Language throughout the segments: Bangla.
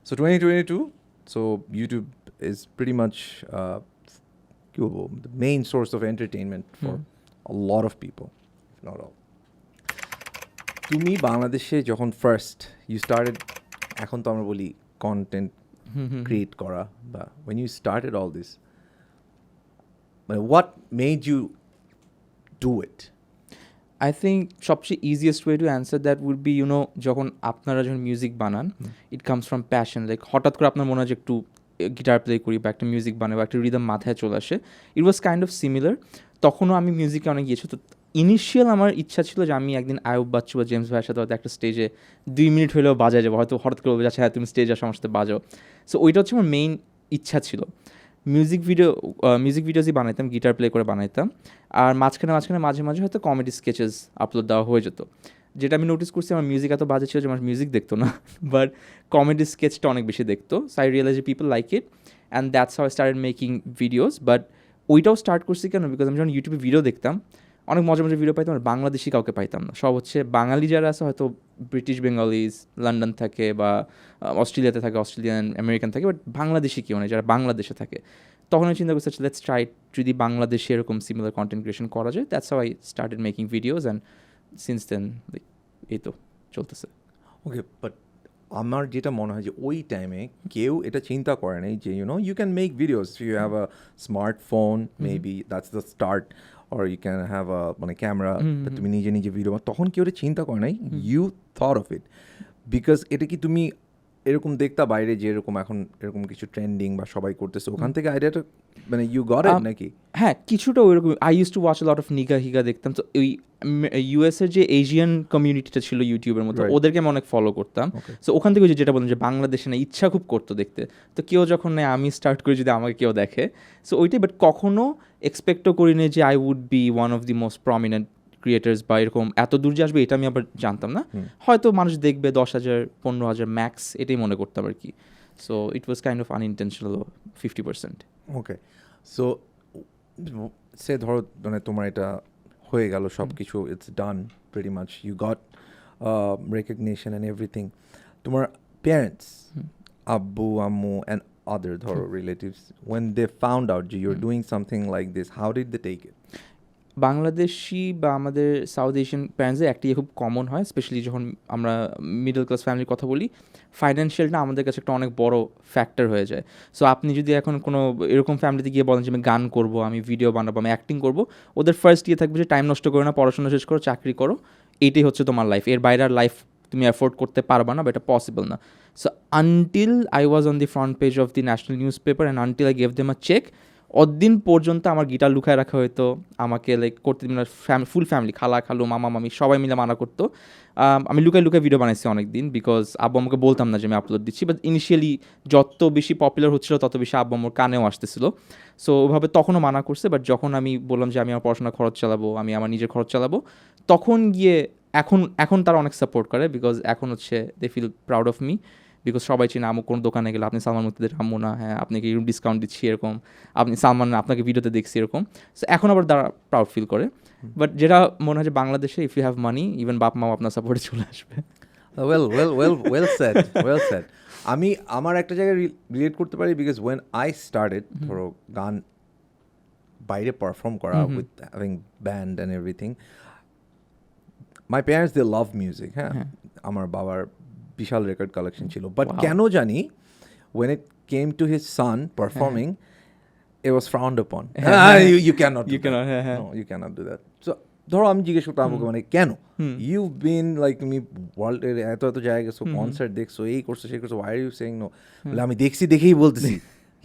So 2022, so YouTube is pretty much the main source of entertainment for a lot of people, if not all. তুমি বাংলাদেশে যখন ফার্স্ট ইউ স্টার্টেড, এখন তো আমরা বলি কন্টেন্ট ক্রিয়েট করা, বা when you started all this, what made you do it? I think সবচেয়ে easiest way to answer that would be, যখন আপনারা যখন মিউজিক বানান, it comes from passion. Like হঠাৎ করে আপনার মনে হয় যে একটু গিটার প্লে করি বা একটা মিউজিক বানাই বা একটা রিদম মাথায় চলে আসে, ইট ওয়াজ কাইন্ড অফ সিমিলার। তখনও আমি মিউজিকে অনেক গিয়েছি। তো ইনিশিয়াল আমার ইচ্ছা ছিল যে আমি একদিন আয়ুব বাচ্চু বা জেমস ভাইয়ের সাথে হয়তো একটা স্টেজে 2 মিনিট হলেও বাজায় যাবো, হয়তো হঠাৎ করে বলবে আচ্ছা হ্যাঁ তুমি স্টেজে আসো আমার সাথে বাজাও। সো ওইটা হচ্ছে আমার মেইন ইচ্ছা ছিল। মিউজিক ভিডিওসই বানাইতাম, গিটার প্লে করে বানাইতাম। আর মাঝখানে মাঝে মাঝে হয়তো কমেডি স্কেচেস আপলোড দেওয়া হয়ে যেত। যেটা আমি নোটিস করছি, আমার মিউজিক এত বাজে ছিল যে আমার মিউজিক দেখতো না, বাট কমেডি স্কেচটা অনেক বেশি দেখতো। So I realise people like it and that's how I started making videos. But ওইটাও স্টার্ট করছি কেন, বিকজ আমি যখন ইউটিউবে ভিডিও দেখতাম, অনেক মজা ভিডিও পাইতাম, আর বাংলাদেশি কাউকে পাইতাম না। সব হচ্ছে বাঙালি যারা আছে হয়তো ব্রিটিশ বেঙ্গলিজ, লন্ডন থাকে বা অস্ট্রেলিয়াতে থাকে, অস্ট্রেলিয়ান আমেরিকান থাকে, বাট বাংলাদেশি কেউ নেই যারা বাংলাদেশে থাকে। তখন আমি চিন্তা করছি লেটস ট্রাই, যদি বাংলাদেশে এরকম সিমিলার কন্টেন্ট ক্রিয়েশন করা যায়। That's how I started making videos and since then এই তো চলতেছে। ওকে, বাট আমার যেটা মনে হয় যে ওই টাইমে কেউ এটা চিন্তা করে নাই যে you can make videos, you have a smartphone, maybe that's the start, or you can have a camera, তুমি নিজে ভিডিও, তখন কেউ এটা চিন্তা করে নাই। You thought of it because এটা কি তুমি এরকম দেখতা বাইরে যে এরকম এখন এরকম কিছু ট্রেন্ডিং বা সবাই করতেছে, ওখান থেকে আইডিয়াটা ইউ গট ইট নাকি? হ্যাঁ, কিছুটা ওইরকম। I use to watch a lot of Higa দেখতাম। তো ওই ইউএসের যে এশিয়ান কমিউনিটিটা ছিল ইউটিউবের মতো, ওদেরকে আমি অনেক ফলো করতাম। সো ওখান থেকে যেটা বললাম যে বাংলাদেশে না ইচ্ছা খুব করতো দেখতে, তো কেউ যখন নেয় আমি স্টার্ট করি যদি আমাকে কেউ দেখে, সো ওইটাই। বাট কখনো এক্সপেক্টও করিনি যে I would be one of the most prominent creators বা এরকম এত দূর যে আসবে, এটা আমি আবার জানতাম না। হয়তো মানুষ দেখবে 10,000 15,000 ম্যাক্স, এটাই মনে করতাম আর কি। So it was kind of unintentional 50%। Okay, so say ধরো তোমার এটা হয়ে গেল সব কিছু, it's done pretty much, you got recognition and everything. তোমার প্যারেন্টস, আব্বু আম্মু অ্যান্ড আদার ধরো relatives, when they found out যে you're doing something like this, how did they take it? Bangladeshi বা আমাদের সাউথ এশিয়ান প্যারেন্টসদের একটি খুব কমন হয়, স্পেশালি যখন আমরা মিডল ক্লাস ফ্যামিলির কথা বলি, ফাইন্যান্সিয়ালটা আমাদের কাছে একটা অনেক বড় ফ্যাক্টর হয়ে যায়। সো আপনি যদি এখন কোনো এরকম ফ্যামিলিতে গিয়ে বলেন যে আমি গান করবো, আমি ভিডিও বানাবো, আমি অ্যাক্টিং করবো, ওদের ফার্স্ট ইয়ে থাকবে যে টাইম নষ্ট করো না, পড়াশোনা শেষ করো, চাকরি করো, এইটাই হচ্ছে তোমার লাইফ, এর বাইরে আর লাইফ তুমি অ্যাফোর্ড করতে পারবা না বা এটা পসিবল না। So until I was on the front page of the national news paper and until I gave them a cheque, অদিন পর্যন্ত আমার গিটার লুকায় রাখা হতো, আমাকে করতে দিন না। ফুল ফ্যামিলি, খালা খালু মামা মামি সবাই মিলে মানা করতো। আমি লুকায় ভিডিও বানাইছি অনেক দিন, বিকজ আব্বু আমাকে বলতাম না যে আমি আপলোড দিচ্ছি। বাট ইনিশিয়ালি যত বেশি পপুলার হচ্ছিল তত বেশি আব্বু আমার কানেও আসতেছিল। সো ওভাবে তখনও মানা করছে। বাট যখন আমি বললাম যে আমি আমার পড়াশোনার খরচ চালাবো, আমি আমার নিজের খরচ চালাবো, তখন গিয়ে এখন তারা অনেক সাপোর্ট করে, বিকজ এখন হচ্ছে they feel proud of me, because সবাই চিনে আমু কোনো দোকানে গেলে আপনি সালমান মুক্তাদের আম্মু না, হ্যাঁ আপনাকে এরকম ডিসকাউন্ট দিচ্ছি এরকম, আপনি সালমান আপনাকে ভিডিওতে দেখছি এরকম। সো এখন আবার তারা প্রাউড ফিল করে। বাট যেটা মনে হয় যে বাংলাদেশে if you have money, even বাপ মাও আপনার সাপোর্টে চলে আসবে। Well said. আমি আমার একটা জায়গায় রিলেট করতে পারি, বিকজ ওয়েন আই স্টার্টেড ধরো গান বাইরে পারফর্ম করা with having band and everything, my parents they love music. হ্যাঁ, আমার বাবার বিশাল রেকর্ড কালেকশন ছিল, বাট কেন জানি when it came to his son performing, it was frowned upon. You cannot do that. No, you cannot do that. So ধরো আমি জিজ্ঞেস করতাম আমাকে কেন, ইউ বিন লাইক তুমি ওয়ার্ল্ডের এত জায়গায় গেছো, কনসার্ট দেখছো, এই করছো সেই করছো, why are you saying no? বলে আমি দেখেই বলতেছি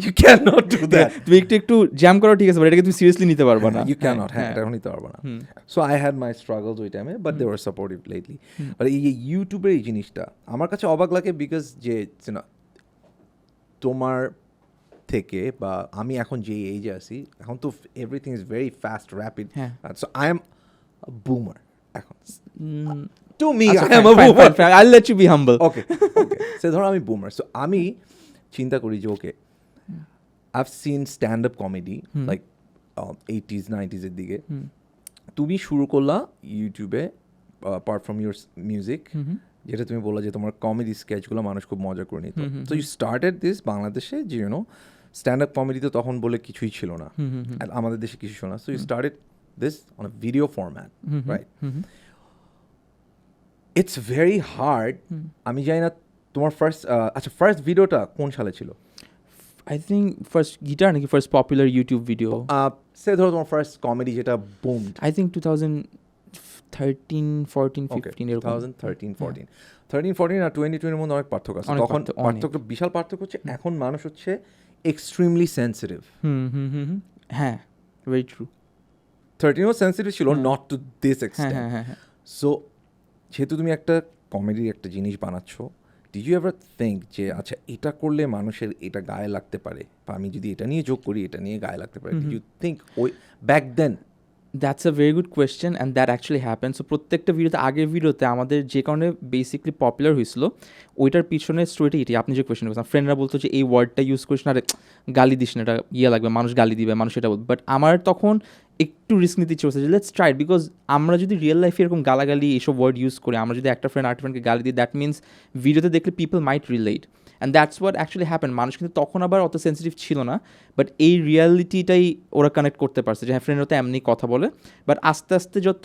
you cannot do that. তুমি একটু জ্যাম করো ঠিক আছে, বাট এটাকে তুমি সিরিয়াসলি নিতে পারবে না। You cannot, হ্যাঁ এটা নিতে পারবে না। So I had my struggles ওই টাইমে, but they were supportive lately. But এই ইউটিউবের এই জিনিসটা আমার কাছে অবাক লাগে, বিকজ যে তোমার থেকে বা আমি এখন যে এজে আছি, এখন তো everything is very fast rapid. So I am boomer এখন। To me I am a boomer. I'll let you be humble. Okay, say ধরো আমি বুমার। সো আমি চিন্তা করি যে ওকে, I've seen stand-up comedy like 80s 90s এর দিকে। তুমি শুরু করলা ইউটিউবে apart from your music যেটা তুমি বললে যে তোমার কমেডি স্কেচগুলো মানুষ খুব মজা করে নিত, সো ইউ স্টার্টেড দিস বাংলাদেশে, যে ইউনো স্ট্যান্ড আপ কমেডি তো তখন বলে কিছুই ছিল না, আর আমাদের দেশে কিছু ছিল না, so you started this on a video format, right? It's very hard. আমি জানি না তোমার ফার্স্ট ভিডিওটা কোন সালে ছিল? আই থিঙ্ক ফার্স্ট গিটার নাকি ফার্স্ট পপুলার ইউটিউব ভিডিও? সে ধরো তোমার ফার্স্ট কমেডি যেটা বুমড, আই থিঙ্ক 2013, 14, 15 এরকম। 13, 14 আর 2020 এর মধ্যে অনেক পার্থক্য আছে। তখন পার্থক্য, বিশাল পার্থক্য হচ্ছে এখন মানুষ হচ্ছে এক্সট্রিমলি সেন্সিটিভ। হ্যাঁ, ভেরি ট্রু। 13ও সেন্সিটিভ ছিল, not to this extent. So যেহেতু তুমি একটা কমেডির একটা জিনিস বানাচ্ছ, ডিড ইউ এভার থিঙ্ক যে আচ্ছা এটা করলে মানুষের এটা গায়ে লাগতে পারে, বা আমি যদি এটা নিয়ে যোগ করি এটা নিয়ে গায়ে লাগতে পারে? ডিড ইউ থিঙ্ক ওই back then? That's a very good question and that actually happen. So প্রত্যেকটা ভিডিওতে, আগের ভিডিওতে আমাদের যে কারণে বেসিকলি পপুলার হয়েছিল ওইটার পিছনে স্টোরিটা এটি। আপনি যে কোয়েশ্চেন করছেন, ফ্রেন্ডরা বলতো যে এই ওয়ার্ডটা ইউজ করিস না, আরে গালি দিস না, এটা ইয়ে লাগবে, মানুষ গালি দিবে, মানুষ এটা বলবে। বাট আমার তখন একটু রিস্ক নিতে ইচ্ছে করছে যে লেটস ট্রাই, বিকজ আমরা যদি রিয়েল লাইফে এরকম গালাগালি এইসব ওয়ার্ড ইউজ করি, আমরা যদি একটা ফ্রেন্ড আরেকটা ফ্রেন্ডকে গালি দিই, দ্যাট মিনস ভিডিওতে দেখলে people might relate, and that's what actually happen. মানুষ কিন্তু তখন আবার অত সেন্সিটিভ ছিল না, বাট এই রিয়ালিটিটাই ওরা কানেক্ট করতে পারছে যে হ্যাঁ ফ্রেন্ডরা তো এমনি কথা বলে। বাট আস্তে আস্তে যত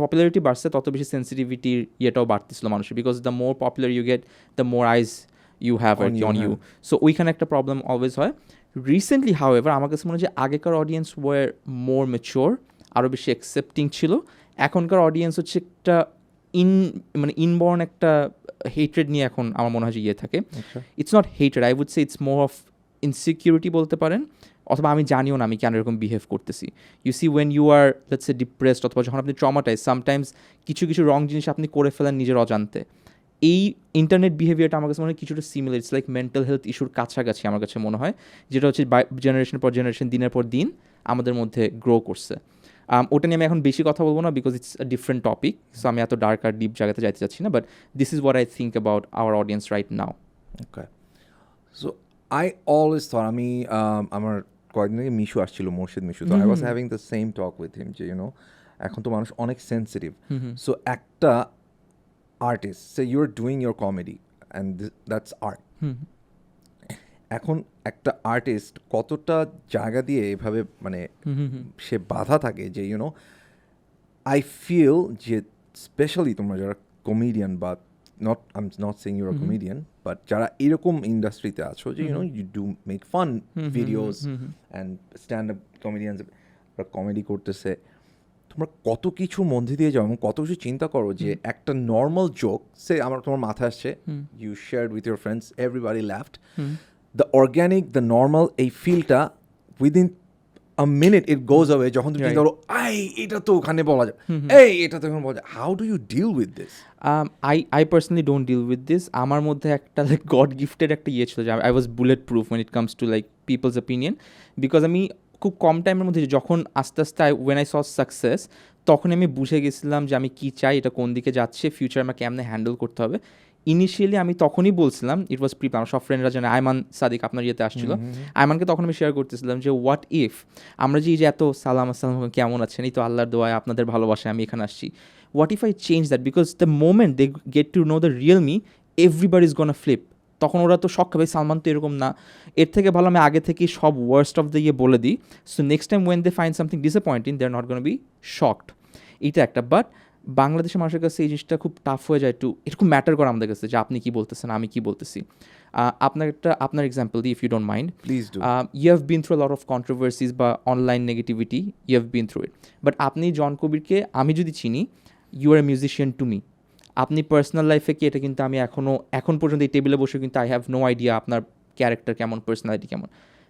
পপুলারিটি বাড়ছে তত বেশি সেন্সিটিভিটির ইয়েটাও বাড়তেছিল মানুষের, because the more popular you get the more eyes you have on you. So ওইখানে একটা প্রবলেম অলওয়েজ হয়। রিসেন্টলি হাউএভার আমার কাছে মনে হয় যে আগেকার অডিয়েন্স ওয়ার মোর ম্যাচিওর, আরও বেশি অ্যাকসেপ্টিং ছিল। এখনকার অডিয়েন্স হচ্ছে একটা ইনবর্ন একটা হেট্রেড নিয়ে এখন আমার মনে হয় যে ইয়ে থাকে। It's not hatred, I would say it's more of insecurity বলতে পারেন, অথবা আমি জানিও না আমি কেন এরকম বিহেভ করতেছি। You see when you are let's say depressed, অথবা যখন আপনি ট্রমাটাইজ, সামটাইমস কিছু কিছু রং জিনিস আপনি করে ফেলেন নিজের অজান্তে। এই ইন্টারনেট বিহেভিয়ারটা আমার কাছে মনে হয় কিছুটা similar, it's like mental health ইস্যুর কাছাকাছি আমার কাছে মনে হয়, যেটা হচ্ছে জেনারেশনের পর জেনারেশন, দিনের পর দিন আমাদের মধ্যে গ্রো করছে। ওটা নিয়ে আমি এখন বেশি কথা বলবো না, because it's a different topic, so আমি এত ডার্ক আর ডিপ জায়গাতে যাইতে চাচ্ছি না, but this is what I think about our audience right now. Okay, so I always thought, আমি আমার কয়েকদিন আগে মিশু আসছিল, মোর্শেদ মিশু, তো I was having the same talk with him যে ইউনো এখন তো মানুষ অনেক সেন্সিটিভ। সো একটা artist, say you are doing your comedy and that's art. এখন একটা আর্টিস্ট কতটা জায়গা দিয়ে এভাবে মানে সে বাধা থাকে যে ইউনো, আই ফিল যে স্পেশালি তোমরা যারা কমেডিয়ান, বা not I am not saying you're a comedian, but যারা এরকম ইন্ডাস্ট্রিতে আছো যে you know you do make fun videos and stand up comedians comedy করতেছে, তোমরা কত কিছুর মধ্যে দিয়ে যাও এবং কত কিছু চিন্তা করো যে একটা নর্মাল জোক সে আমার তোমার মাথায় আসছে, you shared with your friends, everybody laughed, the organic, the normal, এই ফিলটা within a minute it goes away. যখন তুমি চিন্তা করো এটা তো ওখানে বলা যায়, এটা তো ওখানে বলা যায়, how do you deal with this? I personally don't deal with this. আমার মধ্যে একটা লাইক গড গিফটেড একটা ইয়ে ছিল যে I was bullet proof when it comes to like people's opinion, because আমি খুব কম টাইমের মধ্যে যখন আস্তে আস্তে when I saw success, তখন আমি বুঝে গেছিলাম যে আমি কী চাই, এটা কোন দিকে যাচ্ছে, ফিউচার আমাকে কেমনে হ্যান্ডেল করতে হবে। ইনিশিয়ালি আমি তখনই বলছিলাম, ইট ওয়াজ প্রিপ, আমার সব ফ্রেন্ডরা জানে, আয়মান সাদিক আপনার ইয়েতে আসছিল, আয়মানকে তখন আমি শেয়ার করতেছিলাম যে হোয়াট ইফ আমরা যে এত সালাম আসসালাম কেমন আছেন, এই তো আল্লাহর দোয়ায় আপনাদের ভালোবাসায় আমি এখানে আসছি, what if I change that, because the moment they get to know the real me, everybody is gonna flip. তখন ওরা তো শখ খাবে, সালমান তো এরকম না, এর থেকে ভালো আমি আগে থেকেই সব ওয়ার্স্ট অফ দ্য ইয়ে বলে দিই, so next time when they find something disappointing they are not gonna be shocked. এইটা একটা। বাট বাংলাদেশের মানুষের কাছে এই জিনিসটা খুব টাফ হয়ে যায়, একটু এরকম ম্যাটার করে আমাদের কাছে যে আপনি কী বলতেছেন, আমি কী বলতেছি। আপনার এক্সাম্পল দিই, if you don't mind. Please do. You have been through lot of controversies বা online negativity, you have been through it, but আপনি জন কবিরকে আমি যদি চিনি, you are a musician to me. আপনি পার্সোনাল লাইফে কি, এটা কিন্তু আমি এখন পর্যন্ত এই টেবিলে বসে কিন্তু আই হ্যাভ নো আইডিয়া আপনার ক্যারেক্টার কেমন, পার্সোনালিটি কেমন।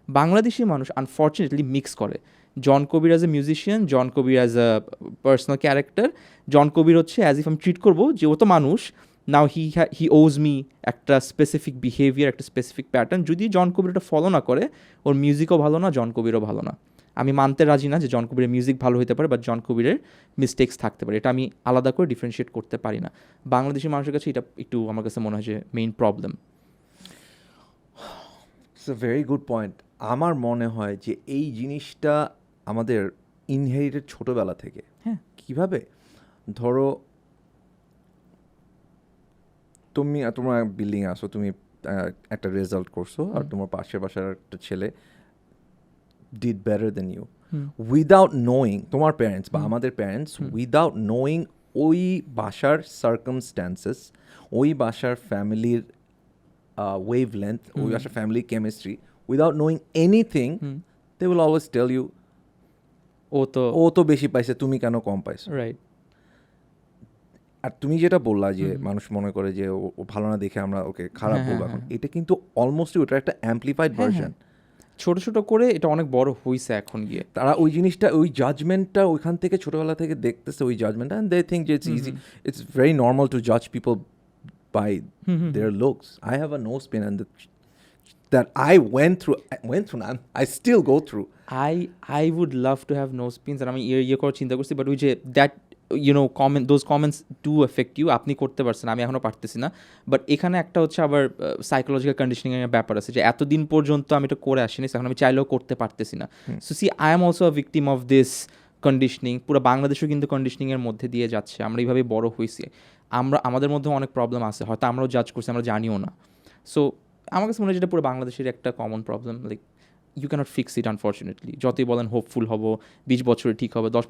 বাংলাদেশি মানুষ আনফর্চুনেটলি মিক্স করে John Kabir as a musician, John Kabir as a personal character. John Kabir হচ্ছে অ্যাজ ইফ আমি ট্রিট করবো যে ও তো মানুষ, নাও হি ওজ মি একটা স্পেসিফিক বিহেভিয়ার, একটা স্পেসিফিক প্যাটার্ন। যদি জন কবির ওটা ফলো না করে, ওর মিউজিকও ভালো না, জন কবিরও ভালো না। আমি মানতে রাজি না যে জন কবিরের মিউজিক ভালো হতে পারে, বাট জন কবিরের মিস্টেক্স থাকতে পারে, এটা আমি আলাদা করে ডিফারেন্সিয়েট করতে পারি না। বাংলাদেশি মানুষের কাছে এটা একটু আমার কাছে মনে হয় যে main problem. It's a very good point. আমার মনে হয় যে এই জিনিসটা আমাদের ইনহেরিটেড, ছোটোবেলা থেকে। হ্যাঁ, কীভাবে? ধরো তোমার বিল্ডিং আসো, তুমি একটা রেজাল্ট করছো, আর তোমার পাশের বাসার একটা ছেলে did better than you, without knowing, তোমার প্যারেন্টস বা আমাদের প্যারেন্টস উইদাউট নোয়িং ওই বাসার সার্কামস্ট্যান্সেস, ওই বাসার ফ্যামিলির ওয়েভ লেন্থ, ওই বাসার family chemistry, without knowing anything, they will always tell you ও তো বেশি পাইছে, তুমি কেন কম পাইছো। রাইট। আর তুমি যেটা বললা যে মানুষ মনে করে যে ও ভালো না দেখে আমরা ওকে খারাপ বলবো, এখন এটা কিন্তু অলমোস্ট ওটা একটা অ্যাম্পলিফাইড ভার্সন। ছোট ছোট করে এটা অনেক বড় হইছে এখন গিয়ে। তারা ওই জিনিসটা, ওই জাজমেন্টটা ওইখান থেকে ছোটবেলা থেকে দেখতেছে, ওই জাজমেন্টটা, অ্যান্ড দে থিঙ্ক যে it's easy, it's very normal to জাজ people by their looks. I have a nose pin, and that I went through, and I still go through. I would love to have nose pins, and আমি ইয়ে করার চিন্তা করছি, বাট ওই যে that those comments do affect you, আপনি করতে পারছেন, আমি এখনও পারতেছি না। বাট এখানে একটা হচ্ছে আবার সাইকোলজিক্যাল কন্ডিশনিংয়ের ব্যাপার আছে, যে এতদিন পর্যন্ত আমি এটা করে আসিনি, এখন আমি চাইলেও করতে পারতেছি না। So see, I am also a victim of this conditioning. পুরো বাংলাদেশও কিন্তু কন্ডিশনিংয়ের মধ্যে দিয়ে যাচ্ছে, আমরা এইভাবে বড় হয়েছি, আমাদের মধ্যে অনেক প্রবলেম আছে, হয়তো আমরাও জাজ করছি, আমরা জানিও না। সো আমার কাছে মনে হয় যেটা পুরো বাংলাদেশের একটা common problem, like you can't fix it unfortunately. যতই বলেন হোপফুল হব, 20 বছরে ঠিক হবে, 10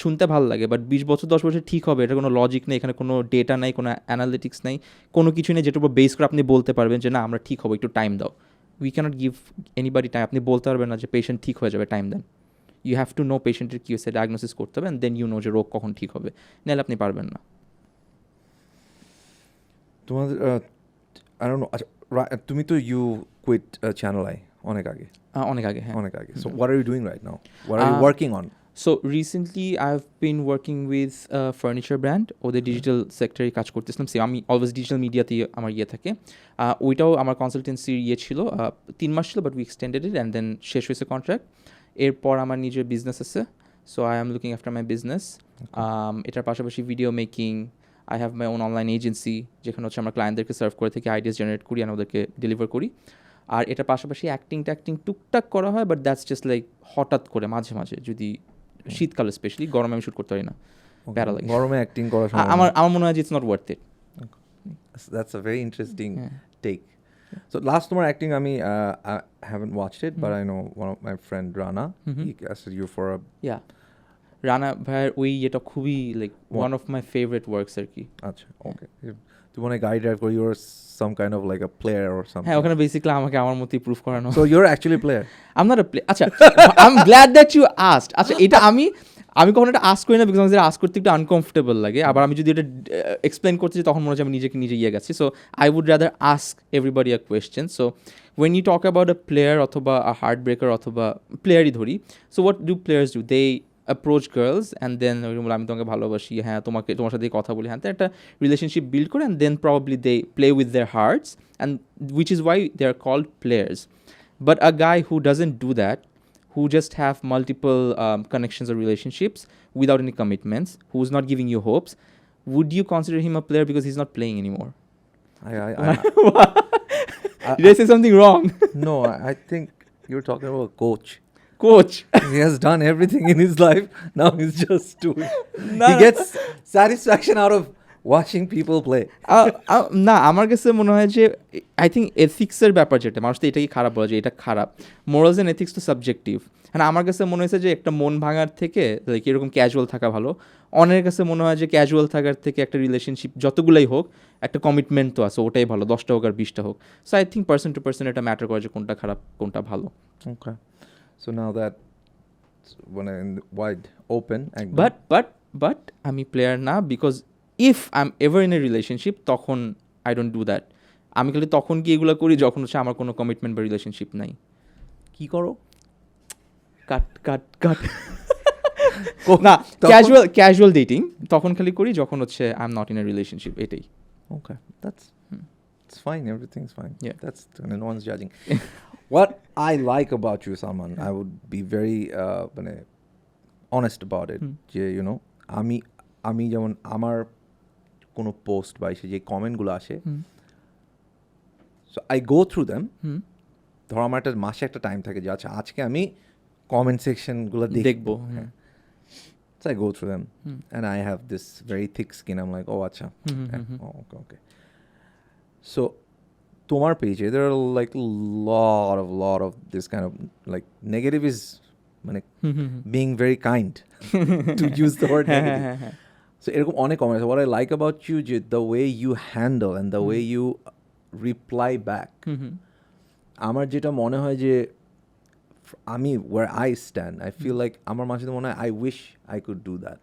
শুনতে ভালো লাগে, বাট 20 বছর 10 বছর ঠিক হবে এটা কোনো লজিক নেই, এখানে কোনো ডেটা নাই, কোনো অ্যানালিটিক্স নেই, কোনো কিছু নেই যেটার উপর বেস করে আপনি বলতে পারবেন যে না আমরা ঠিক হবো, একটু টাইম দাও। We can't give anybody time. আপনি বলতে পারবেন না যে পেশেন্ট ঠিক হয়ে যাবে, টাইম দেন। ইউ হ্যাভ টু নো পেশেন্টের কী হচ্ছে, ডায়াগনোসিস করতে হবে, দেন ইউ নো যে রোগ কখন ঠিক হবে, নাহলে আপনি পারবেন না। তোমাদের I don't know, তুমি তো ইউ কুইট চ্যানেল আই অনেক আগে, হ্যাঁ, অনেক আগে। So what are you doing right now? What are you working on? So recently I've been working with a furniture brand, ওদের ডিজিটাল সেক্টরে কাজ করতেছিলাম। আমি অলওয়েজ ডিজিটাল মিডিয়াতে আমার ইয়ে থাকে, ওইটাও আমার কনসালটেন্সির ইয়ে ছিল, 3 মাস ছিল, but we extended it, and then শেষ হয়েছে কন্ট্রাক্ট। এরপর আমার নিজের বিজনেস আছে, so I am looking after my business. এটার পাশাপাশি video making, I have my own online agency, যেখানে হচ্ছে আমরা ক্লায়েন্টদেরকে সার্ভ করে থেকে আইডিয়াস জেনারেট করি, আমি ওদেরকে ডেলিভার করি। আর এটার পাশাপাশি অ্যাক্টিং টুকটাক করা হয়, বাট দ্যাটস জাস্ট লাইক হঠাৎ করে মাঝে মাঝে, যদি শীতকালে স্পেশালি, গরমে আমি শ্যুট করতে পারি না, প্যারা লাগে। গরমে অ্যাক্টিং করা আমার মনে হয় যে it's not worth it. That's a very interesting take. So last তোমার acting I haven't watched it, but I know one of my friend Rana, he casted you for a Rana ভাইয়ের ওই এটা খুবই like one of my favourite works আর কি। আচ্ছা, ওকে। তুমি মানে গাইড ড্রাইভ করে, your some kind of like a player or something. হ্যাঁ, ওখানে বেসিক্যালি আমাকে আমার মতোই প্রুফ করানো। So you're actually a player? I'm not a player. আচ্ছা, I'm glad that you asked. আচ্ছা, এটা আমি কখনো এটা আস্ক করি না, বিকজ আমাদের আস্ক করতে একটু আনকমফোর্টেবল লাগে। আবার আমি যদি এটা এক্সপ্লেন করতে চাই, তখন মনে হচ্ছে আমি নিজে ইয়ে গেছি। So I would rather ask everybody a question. So when you talk about a player অথবা আ হার্ট ব্রেকার অথবা প্লেয়ারই ধরি, so what do players do? They approach girls and then আমি তোমাকে ভালোবাসি, হ্যাঁ তোমার সাথে কথা বলি, হ্যাঁ, একটা রিলেশনশিপ বিল্ড করে, and then probably they play with their hearts, and which is why they are called players. But a guy who doesn't do that, who just have multiple connections or relationships without any commitments, who's not giving you hopes, would you consider him a player because he's not playing anymore? Did I say something wrong? No, I think you're talking about a coach. Coach. He has done everything in his life. Now he's just doing. He gets satisfaction out of watching people play. না, আমার কাছে মনে হয় যে আই থিঙ্ক এথিক্সের ব্যাপার, যেটা মানুষ তো এটাকে খারাপ বলা যায়, এটা খারাপ। মোরালস অ্যান্ড এথিক্স তো সাবজেক্টিভ। হ্যাঁ, আমার কাছে মনে হয়েছে যে একটা মন ভাঙার থেকে লাইক এরকম ক্যাজুয়াল থাকা ভালো। অনেকের কাছে মনে হয় যে ক্যাজুয়াল থাকার থেকে একটা রিলেশনশিপ যতগুলাই হোক, একটা কমিটমেন্ট তো আছে, ওটাই ভালো, 10টা হোক আর 20টা হোক। So I think person to person এটা ম্যাটার করে যে কোনটা খারাপ কোনটা ভালো। Okay. So now that when in wide open, but আমি প্লেয়ার না, because if I am ever in a relationship, তখন আই ডোন্ট ডু দ্যাট। আমি খালি তখন কি এগুলো করি যখন হচ্ছে আমার কোনো কমিটমেন্ট বা রিলেশনশিপ নাই। কি করো? কাট না, ক্যাজুয়াল ডেটিং তখন খালি করি যখন হচ্ছে I am not in a relationship, এটাই। Okay, it's fine. Everything's fine. Yeah. That's no one's judging. What I like about you, Salman, I would be very honest about it. যে you know, আমি যেমন আমার কোনো পোস্ট বা এসে যে কমেন্টগুলো আসে, so I go through them. ধরো আমার একটা মাসে একটা টাইম থাকে যে আচ্ছা আজকে আমি কমেন্ট সেকশনগুলো দেখবো। So I go through them and I have this very thick skin. I'm like, oh, acha. Okay. So তোমার পেজে there are like lot of this kind of like negative is মানে being very kind to use the word negative. So এরকম অনেক কমেন্ট আছে. What I like about you যে the way you handle and the way you reply back. আমার যেটা মনে হয় যে আমি where I stand, I feel like আমার মাঝে মনে হয় I wish I could do that.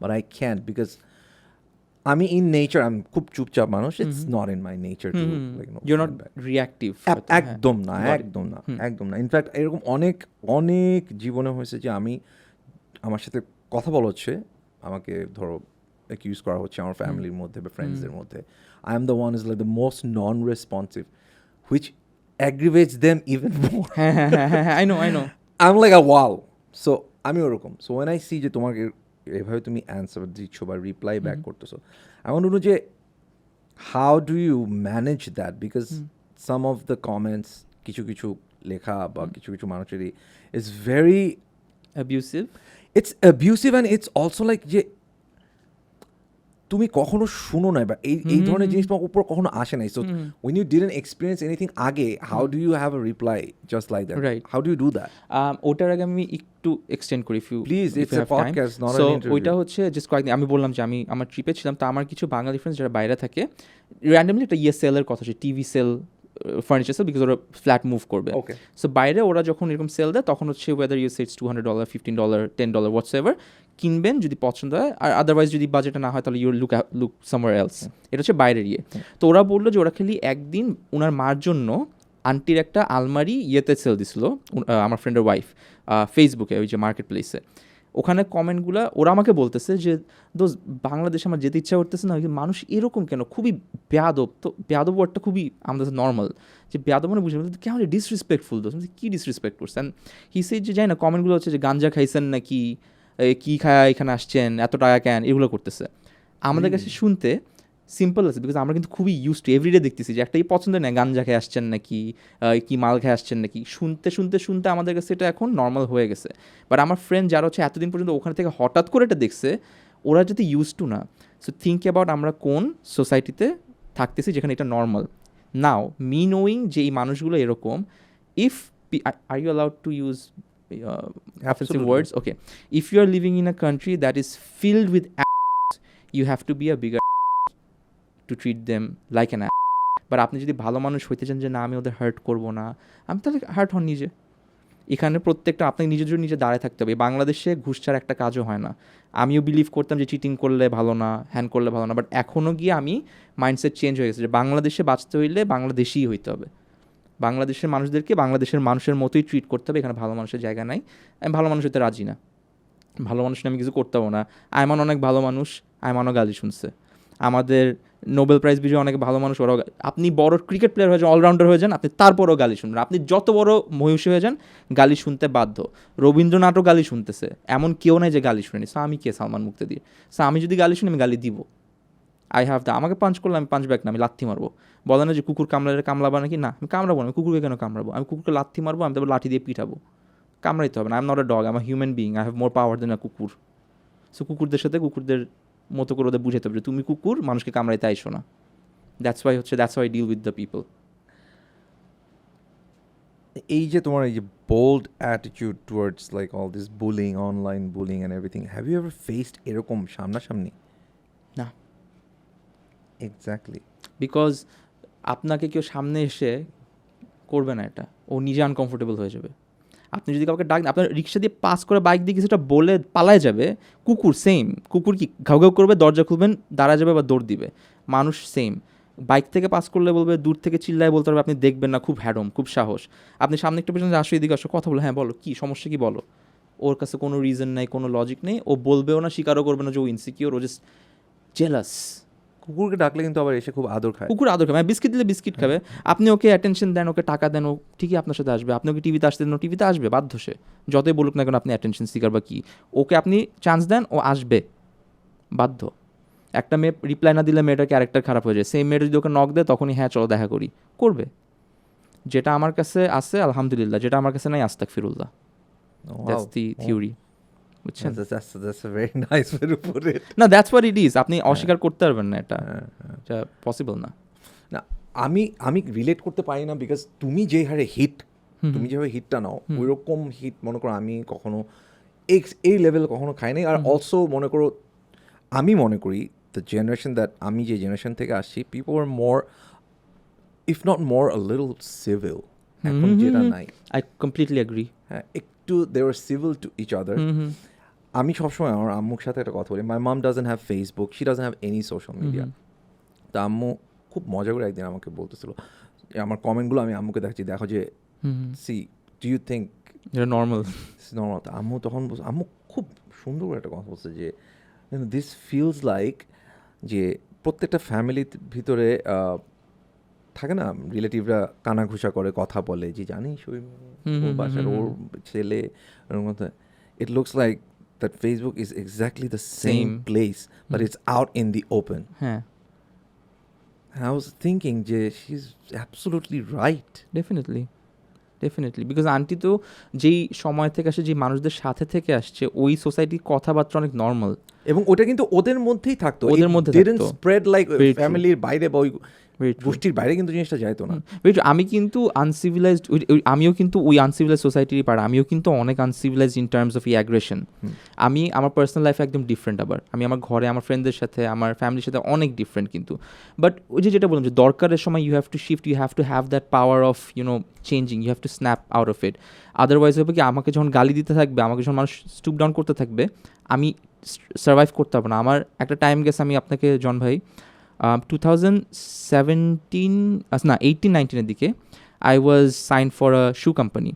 But I can't because আমি in nature I'm খুব চুপচাপ মানুষ. It's not in my nature to like you're not reactive. একদম না. ইনফ্যাক্ট এরকম অনেক জীবনে হয়েছে যে আমি আমার সাথে কথা বলা হচ্ছে, আমাকে ধরো অ্যাকিউজ করা হচ্ছে আমার ফ্যামিলির মধ্যে বা ফ্রেন্ডসদের মধ্যে. I am the one is like the most non-responsive, which aggravates them even more. I know. I'm like a wall. So আমি ওরকম. So when I see যে তোমাকে এভাবে তুমি অ্যান্সার দিচ্ছ বা রিপ্লাই ব্যাক করতেছো, I want to know যে how do you manage that? Because some of the comments কিছু লেখা বা কিছু মানুষেরই is very abusive. It's abusive and it's also like যে তুমি কখনো শুনো না বা এই ধরনের জিনিস তোমার উপর কখনো আসে নাই. So when you didn't experience anything আগে, how do you have a reply just like that? Right. How do you do that? ওটার আগে আমি একটু এক্সটেন্ড করি Please, it's a podcast, not an interview. ওইটা হচ্ছে জাস্ট কয়েকদিন আমি বললাম যে আমি আমার ট্রিপে ছিলাম, তো আমার কিছু বাঙালি ফ্রেন্ডস যারা বাইরে থাকে র্যান্ডমলি একটা সেলের কথা হচ্ছে, TV sale, furniture sale, because ওরা ফ্ল্যাট মুভ করবে. সো বাইরে ওরা যখন এরকম সেল দেয় তখন হচ্ছে ওয়েদার ইউ সেটস $200, $15, $10, হোয়াটসএভার কিনবেন যদি পছন্দ হয়, আর আদারওয়াইজ যদি বাজেটে না হয় তাহলে ইউ লুক সামওয়্যার এলস. এটা হচ্ছে বাইরের তো ওরা বললো যে ওরা খালি একদিন ওনার মার জন্য আন্টির একটা আলমারি সেল দিছিল আমার ফ্রেন্ডের ওয়াইফ ফেসবুকে, ওই যে মার্কেট প্লেসে. ওখানে কমেন্টগুলো ওরা আমাকে বলতেছে যে দোস্ত বাংলাদেশে আমার যেতে ইচ্ছা করতেছে না, মানুষ এরকম কেন, খুবই বেয়াদব. তো বেয়াদব ওয়ার্ডটা খুবই আমাদের নর্মাল, যে বেয়াদব মানে বুঝলাম কেমন ডিসরেসপেক্টফুল. দোস্ত কী ডিসরেসপেক্ট করছেন? হি সে যে যাই না, কমেন্টগুলো হচ্ছে যে গাঞ্জা খাইছেন নাকি, কী খায় এখানে আসছেন, এত টাকা কেন, এগুলো করতেছে. আমাদের কাছে শুনতে সিম্পল আছে, বিকজ আমরা কিন্তু খুবই ইউজ টু এভরিডে দেখতেছি যে একটাই পছন্দ নেই, গাঞ্জা খেয়ে আসছেন নাকি, কি মাল খেয়ে আসছেন নাকি, শুনতে আমাদের কাছে এটা এখন নর্মাল হয়ে গেছে. বাট আমার ফ্রেন্ড যারা হচ্ছে এতদিন পর্যন্ত ওখানে থেকে হঠাৎ করে এটা দেখছে, ওরা যদি ইউজ টু না. সো থিঙ্ক অ্যাবাউট আমরা কোন সোসাইটিতে থাকতেছি যেখানে এটা নর্মাল. নাও মি নোয়িং যে এই মানুষগুলো এরকম, if are you allowed to use offensive words? Okay. If you are living in a country that is filled with you have to be a bigger to treat them like an but আপনি যদি ভালো মানুষ হইতে চান যে না আমি ওদের হার্ট করবো না, আমি তাহলে হার্ট হন নিজে. এখানে প্রত্যেকটা আপনাকে নিজের জন্য নিজে দাঁড়ায় থাকতে হবে. বাংলাদেশে ঘুষ ছাড়া একটা কাজও হয় না. আমিও বিলিভ করতাম যে চিটিং করলে ভালো না, হ্যান করলে ভালো না, বাট এখনও গিয়ে আমি মাইন্ডসেট চেঞ্জ হয়ে গেছে যে বাংলাদেশে বাঁচতে হইলে বাংলাদেশিই হইতে হবে. বাংলাদেশের মানুষদেরকে বাংলাদেশের মানুষের মতোই ট্রিট করতে হবে. এখানে ভালো মানুষের জায়গা নাই. আমি ভালো মানুষ হতে রাজি না. ভালো মানুষ আমি কিছু করতে পারবো না. আয়মান অনেক ভালো মানুষ, আয়মানও গালি শুনছে. আমাদের নোবেল প্রাইজ বিজয়ী অনেক ভালো মানুষ, ওরাও. আপনি বড় ক্রিকেট প্লেয়ার হয়ে যান, অলরাউন্ডার হয়ে যান, আপনি তারপরও গালি শুনবেন. আপনি যত বড় মহিষী হয়ে যান, গালি শুনতে বাধ্য. রবীন্দ্রনাথও গালি শুনতেছে, এমন কেউ নাই যে গালি শুনেনি. সো আমি কে সালমান মুক্তাদির? সো আমি যদি গালি শুনি আমি গালি দিব. আই হ্যাভ দ্য, আমাকে পাঞ্চ করলে আমি পাঞ্চ ব্যাক না, আমি লাথি মারবো. বলে না যে কুকুর কামড়ালে কামড়াবা নাকি, না আমি কামড়াবো না. আমি কুকুরকে কেন কামড়াবো? আমি কুকুরকে লাথি মারবো, আমি তারপর লাঠি দিয়ে পিঠাবো. কামড়াইতে হবে না. I am not a dog, I am a human being, I have more power than a কুকুর. সো কুকুরদের সাথে কুকুরদের মতো করে ওদের বুঝাতে হবে তুমি কুকুর, মানুষকে কামড়াইতে আইসো না. That's why deal with the people. এই যে তোমার এই যে bold attitude towards like all this bullying, online bullying and everything, have you ever faced এরকম সামনাসামনি? না. এক্স্যাক্টলি, বিকজ আপনাকে কেউ সামনে এসে করবে না, এটা ও নিজে আনকমফোর্টেবল হয়ে যাবে. আপনি যদি কাউকে ডাক, আপনার রিক্সা দিয়ে পাস করে বাইক দিয়ে কিছুটা বলে পালায় যাবে, কুকুর সেম. কুকুর কি ঘাউ ঘাউ করবে, দরজা খুলবেন, দাঁড়া যাবে বা দৌড় দিবে. মানুষ সেম. বাইক থেকে পাস করলে বলবে, দূর থেকে চিল্লায় বলতে পারবে আপনি দেখবেন না, খুব হ্যাডম, খুব সাহস. আপনি সামনে একটা পেছনে আসো, এদিকে আসো, কথা বলো, হ্যাঁ বলো, কী সমস্যা, কি বলো. ওর কাছে কোনো রিজন নাই, কোনো লজিক নেই, ও বলবেও না, স্বীকারও করবে না যে ও ইনসিকিওর, ও জাস্ট জেলাস. কুকুরকে ডাকলে কিন্তু আবার এসে খুব আদর খায়. কুকুর আদর খাবে, বিস্কিট দিলে বিস্কিট খাবে. আপনি ওকে অ্যাটেনশন দেন, ওকে টাকা দেন, ও ঠিকই আপনার সাথে আসবে. আপনি ওকে টিভিতে আসতে দেন, ও টিভিতে আসবে বাধ্য. সে যতই বলুক না কেন আপনি অ্যাটেনশন সিকার বা কি, ওকে আপনি চান্স দেন, ও আসবে বাধ্য. একটা মেয়ে রিপ্লাই না দিলে মেয়েটার ক্যারেক্টার খারাপ হয়ে যায়. সেই মেয়েটা যদি ওকে নক দেয় তখনই হ্যাঁ চলো দেখা করি করবে. যেটা আমার কাছে আছে আলহামদুলিল্লাহ, যেটা আমার কাছে নাই আস্তাগফিরুল্লাহ. That's the theory. বুঝছেন? That's a very nice way to put it. না, দ্যাটস হোয়াট ইট ইজ. আপনি অস্বীকার করতে পারবেন না, এটা পসিবল না. না, আমি রিলেট করতে পারি না বিকজ তুমি যে হারে তুমি যেভাবে হিটটা নাও ওইরকম হিট মনে করো আমি কখনো এই লেভেল কখনো খাই নাই। আর অলসো মনে করো আমি মনে করি দ্য জেনারেশন দ্যাট আমি যে জেনারেশন থেকে আসছি people are more if not more a little civil এখন যেটা নাই। I completely agree. হ্যাঁ, একটু they are civil to each other. আমি সবসময় আমার আম্মুর সাথে একটা কথা বলি, my mom doesn't have Facebook, she doesn't have any social media. তা আম্মু খুব মজা করে একদিন আমাকে বলতেছিল, আমার কমেন্টগুলো আমি আম্মুকে দেখছি, দেখো যে see do you think normal normal. আম্মু তখন আম্মু খুব সুন্দর করে একটা কথা বলছে যে দিস ফিলস লাইক যে প্রত্যেকটা ফ্যামিলির ভিতরে থাকে না রিলেটিভরা কানাঘুষা করে কথা বলে যে জানিস ওই বাসার ওর ছেলে, it looks like that Facebook is exactly the same place, but it's out in the open. হ্যাঁ, And I was thinking, she's absolutely right. Definitely because aunty তো যেই সময় থেকে আসে, যে মানুষদের সাথে থেকে আসছে, ওই সোসাইটির কথাবার্তা অনেক নর্মাল, এবং ওটা কিন্তু ওদের মধ্যেই থাকতো, ওদের মধ্যে didn't spread like ফ্যামিলির বাইরে বা ওই গোষ্ঠীর বাইরে কিন্তু জিনিসটা যাইতো না। আমি কিন্তু আনসিভিলাইজড, আমিও কিন্তু ওই আনসিভিলাইজ সোসাইটির পাড়া, আমিও কিন্তু অনেক uncivilised in terms of aggression. আমি আমার পার্সোনাল লাইফে একদম ডিফারেন্ট, আবার আমি আমার ঘরে আমার ফ্রেন্ডদের সাথে আমার ফ্যামিলির সাথে অনেক ডিফারেন্ট কিন্তু। বাট ওই যেটা বললাম যে দরকারের সময় you have to shift, you have to have that power of changing, you have to snap out of it. Otherwise হবে কি, আমাকে যখন গালি দিতে থাকবে, আমাকে যখন মানুষ স্টুপ ডাউন করতে থাকবে, আমি সার্ভাইভ করতে পারবো না। আমার একটা টাইম গেছে, আমি আপনাকে জন ভাই 2018-19 দিকে I was sign for a shoe company.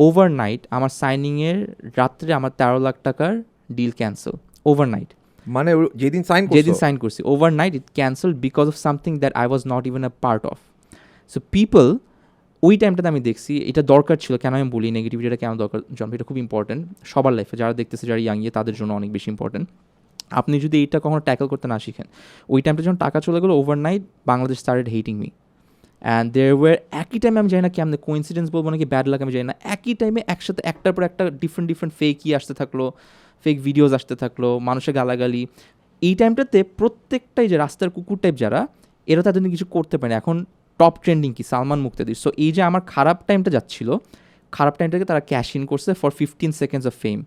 Overnight আমার সাইনিংয়ের রাত্রে আমার 13 লাখ টাকার ডিল ক্যান্সেল ওভারনাইট। মানে যেদিন সাইন করছি overnight it cancel because of something that I was not even a part of. So people ওই টাইমটাতে আমি দেখছি এটা দরকার ছিল। কেন আমি বলি নেগেটিভিটিটা কেন দরকার জন্ম, এটা খুব ইম্পর্টেন্ট সবার লাইফে, যারা দেখতেছে, যারা ইয়াং তাদের জন্য অনেক বেশি ইম্পর্টেন্ট। আপনি যদি এইটা কখনো ট্যাকল করতে না শিখেন, ওই টাইমটা যখন টাকা চলে গেলো overnight, Bangladesh started hating me. And there were একই টাইমে, আমি জানি না কেমন কোইন্সিডেন্স বলবো নাকি ব্যাড লাক আমি জানি না, একই টাইমে একসাথে একটার পর একটা ডিফারেন্ট ফেকই আসতে থাকলো, ফেক ভিডিওস আসতে থাকলো, মানুষের গালাগালি। এই টাইমটাতে প্রত্যেকটাই যে রাস্তার কুকুর টাইপ যারা, এরা তাদের কিছু করতে পারে না। এখন টপ ট্রেন্ডিং কি সালমান মুক্তাদির। সো এই যে আমার খারাপ টাইমটা যাচ্ছিল, খারাপ টাইমটাকে তারা ক্যাশ ইন করছে for 15 seconds of fame.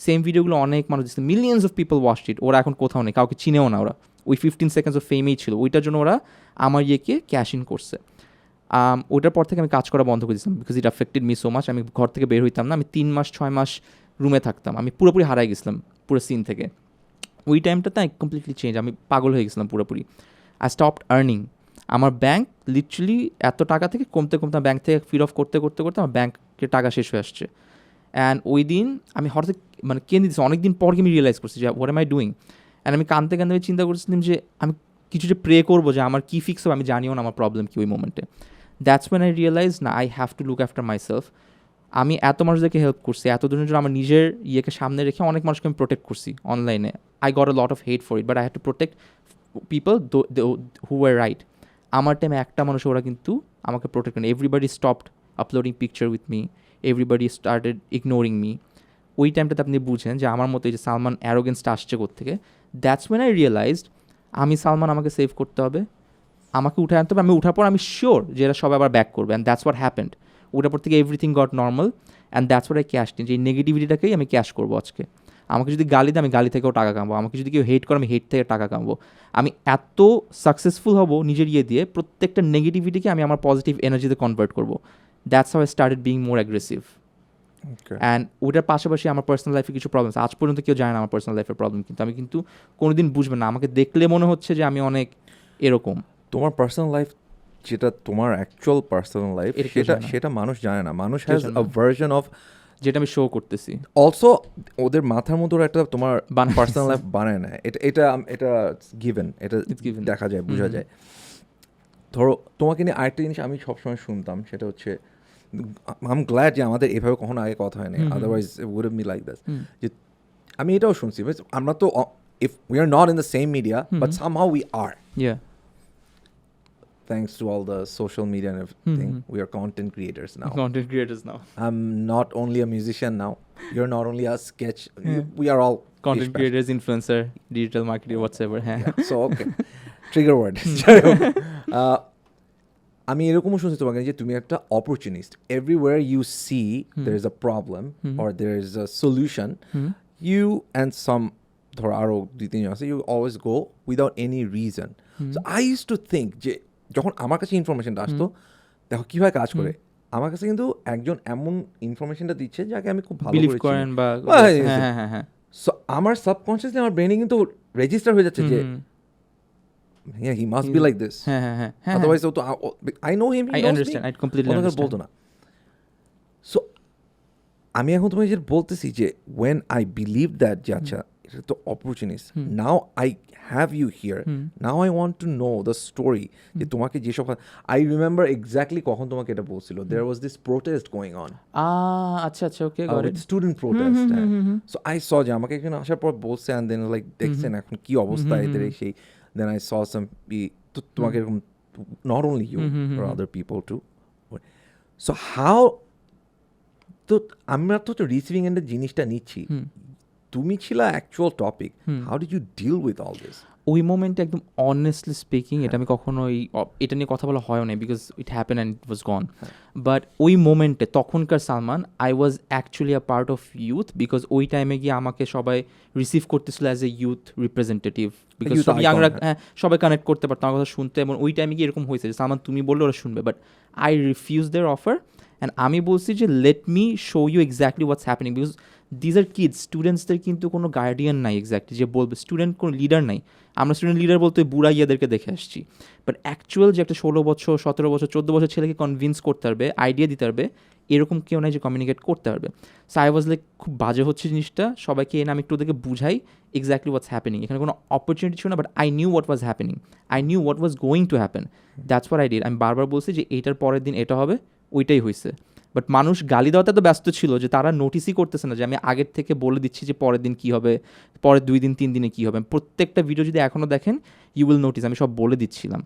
Same ভিডিওগুলো অনেক মানুষ দিচ্ছে, মিলিয়ন্স অফ পিপল ওয়াচড ইট। ওরা এখন কোথাও নেই, কাউকে চিনেও না, ওরা ওই 15 seconds অফ ফেমেই ছিল। ওইটার জন্য ওরা আমার ইয়েকে ক্যাশ ইন করছে। ওইটার পর থেকে আমি কাজ করা বন্ধ করে দিয়েছিলাম because it affected me so much. আমি ঘর থেকে বের হইতাম না, আমি 3-6 মাস রুমে থাকতাম, আমি পুরোপুরি হারাই গেছিলাম পুরো সিন থেকে। ওই টাইমটাতে আমি কমপ্লিটলি চেঞ্জ, আমি পাগল হয়ে গেছিলাম পুরোপুরি। I stopped earning. আমার ব্যাংক লিটারালি এত টাকা থেকে কমতে ব্যাংক থেকে ফিল অফ করতে আমার ব্যাংকের টাকা শেষ হয়ে আসছে। অ্যান্ড ওই দিন আমি হঠাৎ মানে কেঁদে দিচ্ছি, অনেকদিন পর আমি রিয়েলাইজ করছি যে what M I doing. And আমি কাঁদতে চিন্তা করছিলাম যে আমি কিছু যে প্রে করবো যে আমার কী ফিক্স হবে, আমি জানিও না আমার প্রবলেম কি ওই মোমেন্টে। দ্যাটস ওয়েন আই রিয়েলাইজ না, I have to look after my self. আমি এত মানুষদেরকে হেল্প করছি, এতদিনের জন্য আমার নিজের ইয়েকে সামনে রেখে অনেক মানুষকে আমি প্রোটেক্ট করছি অনলাইনে। I got a lot of hate for it, but I have to protect people who were right. আমার টাইমে একটা মানুষ ওরা কিন্তু আমাকে প্রোটেক্ট করেন। Everybody stopped uploading picture with me, everybody started ignoring me. ওই টাইমটাতে আপনি বুঝেন যে আমার মতো এই যে সালমান অ্যারোগেন্সটা আসছে কোত্থেকে। দ্যাটস ওয়েন আই রিয়েলাইজড আমি সালমান, আমাকে সেভ করতে হবে, আমাকে উঠে আনতে হবে। আমি উঠার পর আমি শিওর যে এরা সবাই আবার ব্যাক করবে। And that's what happened. ওটার পর থেকে everything goat normal and that's what I cash in. যে এই নেগেটিভিটিটাকেই আমি ক্যাশ করবো আজকে। আমাকে যদি গালি দেয়, আমি গালি থেকেও টাকা কামাবো। আমাকে যদি কেউ হেট করে, আমি হেট থেকে টাকা কামাবো। আমি এত সাকসেসফুল হব নিজের ইয়ে দিয়ে, প্রত্যেকটা নেগেটিভিটিকে আমি আমার পজিটিভ এনার্জিতে কনভার্ট করবো। That's how I started being more aggressive. And ওটার পাশাপাশি আমার পার্সোনাল লাইফে কিছু প্রবলেম, আজ পর্যন্ত কেউ জানে না আমার পার্সোনাল লাইফের প্রবলেম, কিন্তু আমি কিন্তু কোনোদিন বুঝবে না। আমাকে দেখলে মনে হচ্ছে যে আমি অনেক এরকম। তোমার পার্সোনাল লাইফ যেটা তোমার অ্যাকচুয়াল পার্সোনাল লাইফ, সেটা মানুষ জানে না। মানুষ হ্যাজ আ ভার্জন অফ যেটা আমি শো করতেছি। অলসো ওদের মাথার মধ্যে একটা তোমার পার্সোনাল লাইফ বানায় না। এটা গিভেন, এটা দেখা যায়, বোঝা যায়। ধরো তোমাকে নিয়ে আরেকটা জিনিস আমি সবসময় শুনতাম, সেটা হচ্ছে আই এম গ্ল্যাড যে আমাদের এভাবে কখনো আগে কথা হয়নি, otherwise it wouldn't be like this. যে আমি এটাও শুনছি, আমরা তো if we are not in the same media, but somehow we are. Yeah. Thanks to all the social media and everything, we are content creators now. I'm not only a musician now. You're not only a sketch. We are all content creators, influencer, digital marketer, whatsoever. Yeah. So okay. Trigger word. আমি এরকমও শুনছি তোমাকে যে তুমি একটা opportunist, everywhere you see there is a problem or there is a solution, you and some ধর আরও 2-3 আছে, you always go without any reason. So I use to think যে যখন আমার কাছে ইনফরমেশনটা আসতো, দেখো কীভাবে কাজ করে, আমার কাছে কিন্তু একজন এমন ইনফরমেশনটা দিচ্ছে যাকে আমি খুব ভালো বিলিভ করে করেন চিনি। বা হ্যাঁ। সো আমার সাবকনসিয়াসলি আমার ব্রেনে কিন্তু রেজিস্টার হয়ে যাচ্ছে যে yeah, he must be like this. হ্যাঁ Otherwise, so I know him, he I knows understand, me. I completely অন্য কেউ understand. বলতো না। সো আমি এখন তোমাকে যেটা বলতেছি যে when I believe that যে আচ্ছা এটা তো opportunist, now I have you here, now I want to know the story যে তোমাকে যেসব, I remember exactly কখন তোমাকে এটা বলছিল, there was this protest going on. আচ্ছা okay, got it. Student protest. So I saw যে আমাকে এখানে আসার পর বলছে অ্যান্ড দেন লাইক দেখছেন এখন কি অবস্থা এদের এই সেই, দেন আই স সাম তো তোমাকে এরকম not only you or other people too. So how, তো আমরা তো রিসিভিং এন্ডের জিনিসটা নিচ্ছি, তুমি ছিলা actual topic, how did you deal with all this? ওই মোমেন্টে একদম অনেস্টলি স্পিকিং এটা আমি কখনোই এটা নিয়ে কথা বলা হয় না, because it happen and it was gone. But ওই মোমেন্টে তখনকার Salman, I was actually a part of youth, because ওই টাইমে গিয়ে আমাকে সবাই রিসিভ করতেছিল as a youth representative, because সব ইয়াংরা সবাই কানেক্ট করতে পারতো আমার কথা শুনতে, এবং ওই টাইমে গিয়ে এরকম হয়েছে যে সালমান তুমি বললে ওরা শুনবে, but I refuse their offer and আমি বলছি যে let me show you exactly what's happening, because these are kids, স্টুডেন্টসদের কিন্তু কোনো গার্ডিয়ান নাই এক্স্যাক্টলি যে বলবে, স্টুডেন্ট কোনো লিডার নাই। আমরা স্টুডেন্ট লিডার বলতে বুড়া ইয়েদেরকে দেখে আসছি, বাট অ্যাকচুয়াল যে একটা 16 বছর 17 বছর 14 বছর ছেলেকে কনভিন্স করতে পারবে, আইডিয়া দিতে পারবে, এরকম কেউ নাই যে কমিউনিকেট করতে পারবে। সো আই ওয়াজ লাইক খুব বাজে হচ্ছে জিনিসটা, সবাইকে এনে আমি একটু ওদেরকে বুঝাই এক্স্যাক্টলি হোয়াটস হ্যাপেনিং, এখানে কোনো অপরচুনিটি ছিল না, but I knew what was happening, I knew what was going to happen, that's what I did. আমি বারবার বলছি যে এইটার পরের দিন এটা হবে, ওইটাই হয়েছে। বাট মানুষ গালি দেওয়াতে তো ব্যস্ত ছিল যে তারা নোটিসই করতেছে না যে আমি আগের থেকে বলে দিচ্ছি যে পরের দিন কী হবে, পরের 2 দিন 3 দিনে কী হবে। প্রত্যেকটা ভিডিও যদি এখনও দেখেন ইউ উইল নোটিস আমি সব বলে দিচ্ছিলাম।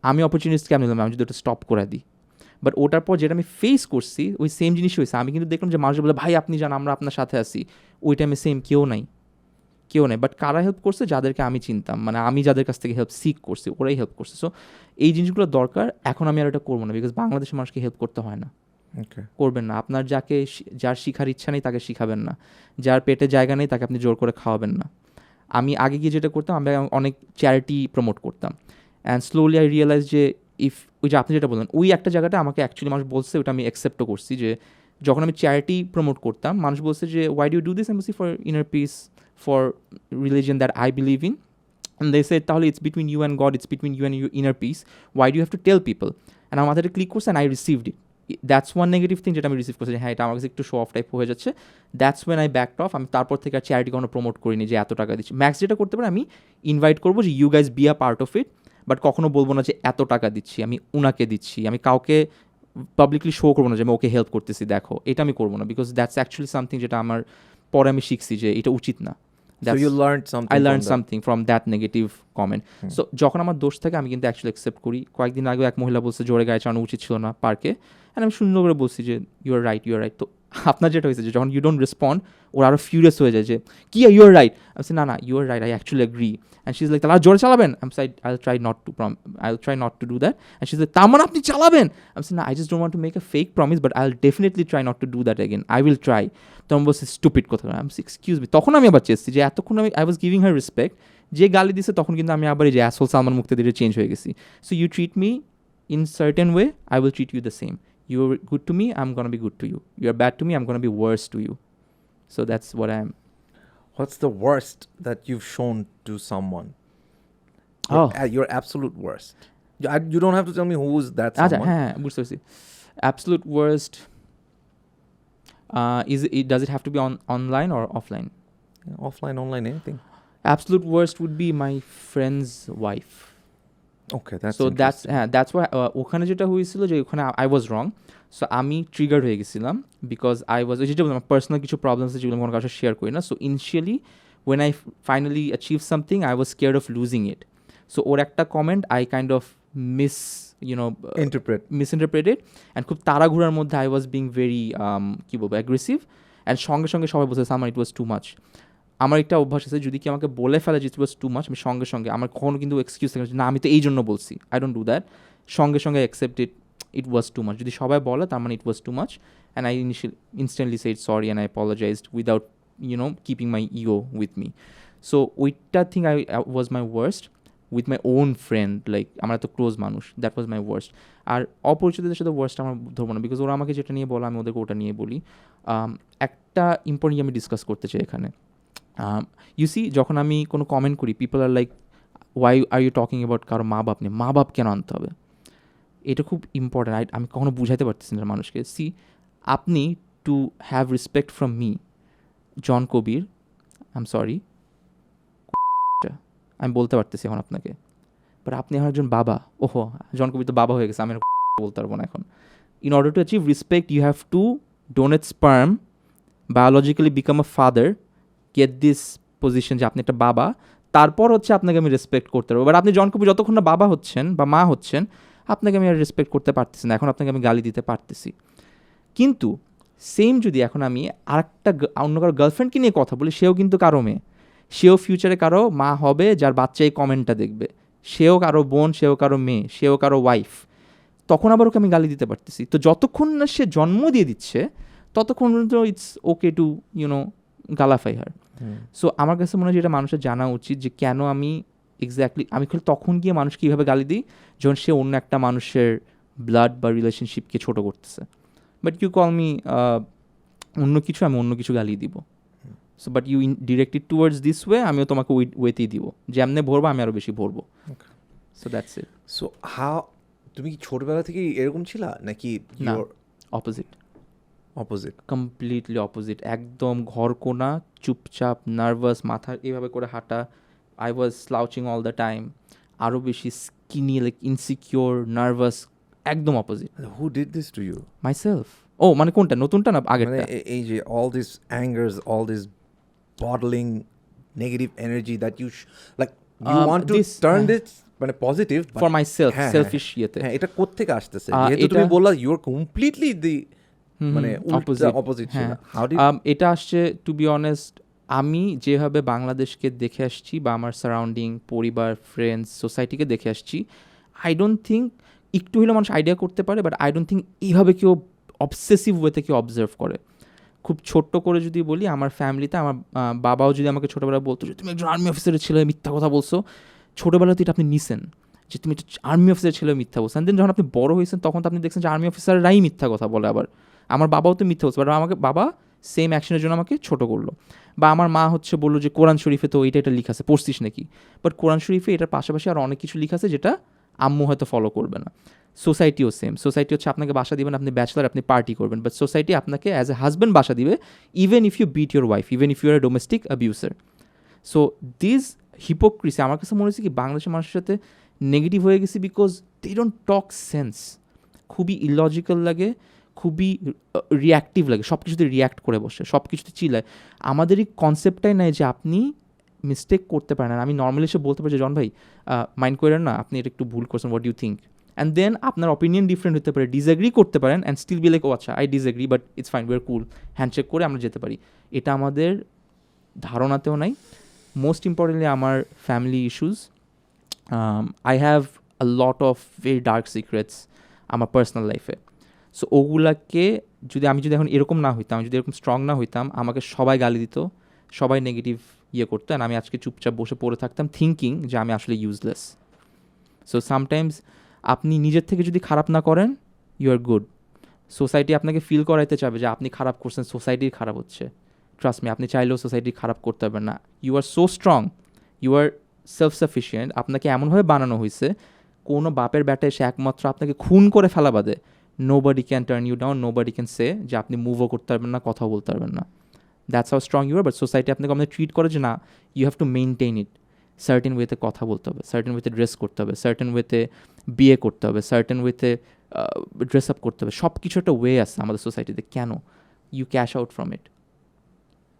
আমি অপরচুনিটিস কেমন নিলাম, আমি যদি ওটা স্টপ করে দিই। বাট ওটার পর যেটা আমি ফেস করছি ওই সেম জিনিসই হয়েছে। আমি কিন্তু দেখলাম যে মানুষ বলে ভাই আপনি জান আমরা আপনার সাথে আছি, ওই টাইমে সেম কেউ নাই। বাট কারা হেল্প করছে? যাদেরকে আমি চিনতাম, মানে আমি যাদের কাছ থেকে হেল্প সিক করছি ওরাই হেল্প করছে। সো এই জিনিসগুলো দরকার। এখন আমি আর এটা করবো না, বিকজ বাংলাদেশের মানুষকে হেল্প করতে হয় না, করবেন না। আপনার যার শিখার ইচ্ছা নেই তাকে শিখাবেন না, যার পেটে জায়গা নেই তাকে আপনি জোর করে খাওয়াবেন না। আমি আগে গিয়ে যেটা করতাম, আমি অনেক চ্যারিটি প্রমোট করতাম, অ্যান্ড স্লোলি আই রিয়েলাইজ যে ওই যে আপনি যেটা বললেন ওই একটা জায়গাটা আমাকে অ্যাকচুয়ালি মানুষ বলছে, ওটা আমি অ্যাকসেপ্টও করছি, যে যখন আমি চ্যারিটি প্রমোট করতাম মানুষ বলছে যে ওয়াই ডু ডু দিস, আমি বলছি for inner piece, for religion that I believe in, and they said তাহলে it's between you and God, it's between you and your inner peace, why do you have to tell people? And আমার মাথাটা ক্লিক করছে and I received it. That's one negative thing যেটা আমি রিসিভ করছি, হ্যাঁ এটা আমার কাছে একটু শো অফ টাইপ হয়ে যাচ্ছে। That's when I backed off. আমি তারপর থেকে আর চ্যারিটি কোনো প্রমোট করিনি যে এত টাকা দিচ্ছি। ম্যাক্স যেটা করতে পারে আমি ইনভাইট করবো যে you guys be a part of it, but কখনো বলবো না যে এত টাকা দিচ্ছি, আমি উনাকে দিচ্ছি, আমি কাউকে পাবলিকলি শো করবো না যে আমি ওকে হেল্প করতেছি দেখো, এটা আমি করবো না, বিকজ দ্যাটস অ্যাকচুয়ালি সামথিং যেটা আমার পরে আমি শিখছি যে এটা উচিত না। So you learned something. I learned something from that negative comment. So যখন আমার দোষ থাকে আমি কিন্তু অ্যাকচুয়ালি অ্যাকসেপ্ট করি। কয়েকদিন আগে এক মহিলা বলছে জোরে গায়ে চালানো উচিত ছিল না পার্কে, অ্যান্ড আমি সুন্দর করে বলছি যে ইউ আর রাইট। তো আপনার যেটা হয়েছে যে যখন ইউ ডোন্ট রেসপন্ড ওরা আরও ফিউরিয়াস হয়ে যায় যে কি ইউ আর রাইট। আমি বলছি না you are right, I actually agree. And she is like তাহলে জোরে চালাবেন? আমি side I will try not to do that. And she is like তার মানে আপনি চালাবেন? আমি বলছি না, I just don't want to make a fake promise, but I will definitely try not to do that again, I will try. তখন বলছে স্টুপিড কথা। আমি এক্সকিউজ মি, তখন আমি আবার চেয়েছি যে এতক্ষণ আমি I was giving her respect, যে গালি দিছে তখন কিন্তু আমি আবার এই যে অ্যাসহোল সালমান মুক্তাদিরে চেঞ্জ হয়ে গেছি। So you treat me in certain way, I will treat you the same. You're good to me, I'm gonna be good to you. You're bad to me, I'm gonna be worse to you. So that's what I am. What's the worst that you've shown to someone? Your absolute worst. You don't have to tell me who is that someone. বুঝতে পারছি। Absolute worst. Does it have to be online or offline? Yeah, offline, online, anything. Absolute worst would be my friend's wife. Okay, that's so that's why ওখানে যেটা হয়েছিল যে ওখানে আই ওয়াজ রং। সো আমি ট্রিগার হয়ে গেছিলাম বিকজ আই ওয়াজ যেটা বললাম পার্সোনাল কিছু প্রবলেমস যেগুলো কোনো কারোর সাথে শেয়ার করি না। So initially when I finally achieve something I was scared of losing it. So ওর একটা comment I kind of misinterpreted and খুব তাড়াঘুড়ার মধ্যে আই ওয়াজ বিং ভেরি কী বলবো অ্যাগ্রেসিভ, অ্যান্ড সঙ্গে সঙ্গে সবাই বলছে Salman it was too much. আমার একটা অভ্যাস আছে, যদি কি আমাকে বলে ফেলে যে ইট ওয়াজ টু মাচ, আমি সঙ্গে আমার কখনো কিন্তু এক্সকিউজ থাকে না আমি তো এই জন্য বলছি, আই ডোন্ট ডু দ্যাট। সঙ্গে accept it, it was too much. যদি সবাই বলে তার মানে it was too much, and I instantly said sorry and I apologized without keeping my ego with me. So ওইটা think I was my worst with my own friend, like আমরা তো ক্লোজ মানুষ, that was my worst. আর অপরিচিতদের সাথে ওয়ার্স্ট আমার ধরবো না, বিকজ ওরা আমাকে যেটা নিয়ে বলে আমি ওদেরকে ওটা নিয়ে বলি। একটা ইম্পর্টেন্ট আমি ডিসকাস করতে চাই এখানে। ইউ সি, যখন আমি কোনো কমেন্ট করি, people are like, why are you talking about কারো মা বাপ নিয়ে, মা বাপ কেন আনতে হবে? এটা খুব ইম্পর্টেন্ট, আমি কখনো বুঝাইতে পারতেছি না মানুষকে। সি, আপনি to have respect from me, John Kabir, I am sorry, আমি বলতে পারতেছি এখন আপনাকে, বাট আপনি এখন একজন বাবা। ওহো, জন কবির তো বাবা হয়ে গেছে, আমি বলতে পারবো না এখন। In order to achieve respect you have to donate sperm, biologically become a father, get this position যে আপনি একটা বাবা, তারপর হচ্ছে আপনাকে আমি রেসপেক্ট করতে পারবো। বাট আপনি জন কবির যতক্ষণ না বাবা হচ্ছেন বা মা হচ্ছেন, আপনাকে আমি আর রেসপেক্ট করতে পারতেছি না, এখন আপনাকে আমি গালি দিতে পারতেছি। কিন্তু সেম যদি এখন আমি আরেকটা অন্য কারো গার্লফ্রেন্ডকে নিয়ে কথা বলি, সেও কিন্তু কারো মেয়ে, সেও ফিউচারে কারো মা হবে, যার বাচ্চা এই কমেন্টটা দেখবে, সেও কারো বোন, সেও কারো মেয়ে, সেও কারো ওয়াইফ, তখন আবার ওকে আমি গালি দিতে পারতেছি। তো যতক্ষণ না সে জন্ম দিয়ে দিচ্ছে ততক্ষণ পর্যন্ত it's okay to glorify her. So আমার কাছে মনে হয় যেটা মানুষের জানা উচিত যে কেন আমি এক্স্যাক্টলি, আমি খালি তখন গিয়ে মানুষ কীভাবে গালি দিই যখন সে অন্য একটা মানুষের ব্লাড বা রিলেশনশিপকে ছোটো করতেছে। বাট ইউ কল মি অন্য কিছু, আমি অন্য কিছু গালি দিব। So but you directed towards this way, আমিও তোমাকে ওই ওয়েতেই দিব, যেমনে ভরবো আমি আরও বেশি ভরবো। So that's it. সো তুমি কি ছোটবেলা থেকেই এরকম ছিলা নাকি? না, অপোজিট। কমপ্লিটলি অপোজিট, একদম ঘরকোনা, চুপচাপ, নার্ভাস, মাথা এইভাবে করে হাঁটা, I was slouching all the time, আরও বেশি স্কিনি, লাইক ইনসিকিওর, নার্ভাস, একদম opposite. Who did this to you? Myself. ও মানে কোনটা, নতুনটা না আগেরটা? এই যে all this angers, all this bottling negative energy that you like you want to turn this মানে পজিটিভ ফর মাইসেলফ, সেলফিশ ইয়েতে। হ্যাঁ, এটা কোত্থেকে আসতেছে? যেহেতু তুমি বললা ইউ আর কমপ্লিটলি দি মানে অপোজিট ছিল। এটা আসছে, টু বি অনেস্ট, আমি যেভাবে বাংলাদেশকে দেখে আসছি বা আমার সারাউন্ডিং, পরিবার, ফ্রেন্ডস, সোসাইটিকে দেখে আসছি, আই ডোন্ট থিঙ্ক, একটু হলেও মানুষ আইডিয়া করতে পারে, বাট আই ডোন্ট থিঙ্ক এইভাবে কেউ অবসেসিভ ওয়েতে কেউ অবজার্ভ করে। খুব ছোট্ট করে যদি বলি, আমার ফ্যামিলিতে আমার বাবাও যদি আমাকে ছোটোবেলায় বলতো যে তুমি একজন আর্মি অফিসারের ছেলে, মিথ্যা কথা বলছো, ছোটোবেলাতে এটা আপনি নিছেন যে তুমি একটা আর্মি অফিসারের ছেলে মিথ্যা বলছেন। দেন যখন আপনি বড় হয়েছেন তখন তো আপনি দেখছেন যে আর্মি অফিসাররাই মিথ্যা কথা বলে। আবার আমার বাবাও তো মিথ্যা বলছে, বাট আমাকে বাবা সেম অ্যাকশনের জন্য আমাকে ছোটো করলো। বা আমার মা হচ্ছে বললো যে কোরআন শরীফে তো এটা লেখা আছে, পড়ছিস নাকি? বাট কোরআন শরীফে এটার পাশাপাশি আর অনেক কিছু লেখা আছে যেটা আম্মু হয়তো ফলো করবে না। সোসাইটিও সেম, সোসাইটি হচ্ছে আপনাকে বাসা দিবেন, আপনি ব্যাচলার, আপনি পার্টি করবেন, বাট সোসাইটি আপনাকে অ্যাজ এ হাজব্যান্ড বাসা দিবে, even if you beat your wife, even if you are a domestic abuser. So this hypocrisy আমার কাছে মনে হচ্ছে কি বাংলাদেশের মানুষের সাথে নেগেটিভ হয়ে গেছি, because they don't talk sense. খুবই ইলজিক্যাল লাগে, খুবই রিয়াক্টিভ লাগে, সব কিছুতে রিয়াক্ট করে বসে, সব কিছুতে চিল্লায়। আমাদের এই কনসেপ্টটাই নাই যে আপনি মিস্টেক করতে পারেন। আর আমি নর্মালি এসে বলতে পারি যে জন ভাই মাইন্ড করেন না, আপনি এটা একটু ভুল করছেন, what you think? And then আপনার অপিনিয়ন ডিফারেন্ট হতে পারে, ডিসএগ্রি করতে পারেন, অ্যান্ড স্টিল বি লাইক ও আচ্ছা I disagree, but it's fine, we are cool, handshake করে আমরা যেতে পারি। এটা আমাদের ধারণাতেও নাই। মোস্ট ইম্পর্টেন্টলি আমার family issues, I have a lot of very dark secrets আমার পার্সোনাল লাইফে। সো ওগুলাকে আমি যদি এখন এরকম না হইতাম, যদি এরকম স্ট্রং না হইতাম, আমাকে সবাই গালি দিত, সবাই নেগেটিভ করতো, অ্যান্ড আমি আজকে চুপচাপ বসে পড়ে থাকতাম থিঙ্কিং যে আমি আসলে ইউজলেস। সো সামটাইমস আপনি নিজের থেকে যদি খারাপ না করেন, ইউ আর গুড। সোসাইটি আপনাকে ফিল করাইতে চাবে যে আপনি খারাপ করছেন, সোসাইটির খারাপ হচ্ছে। ট্রাস্ট মি, আপনি চাইলেও সোসাইটি খারাপ করতে পারবেন না। You are so strong, you are self sufficient. আপনাকে এমনভাবে বানানো হয়েছে, কোনো বাপের ব্যাটা এসে একমাত্র আপনাকে খুন করে ফেলা বাদে nobody can turn you down, nobody can say যে আপনি মুভও করতে পারবেন না, কথাও বলতে পারবেন না। That's how strong you are. But society আপনাকে আমাদের ট্রিট করে যে না, you have to maintain it, certain ওয়েতে কথা বলতে হবে, সার্টেন ওয়েতে ড্রেস করতে হবে, সার্টেন ওয়েতে বিয়ে করতে হবে, সার্টেন ওয়েতে ড্রেস আপ করতে হবে। সব কিছু একটা ওয়ে আছে আমাদের সোসাইটিতে। কেন? You cash out from it,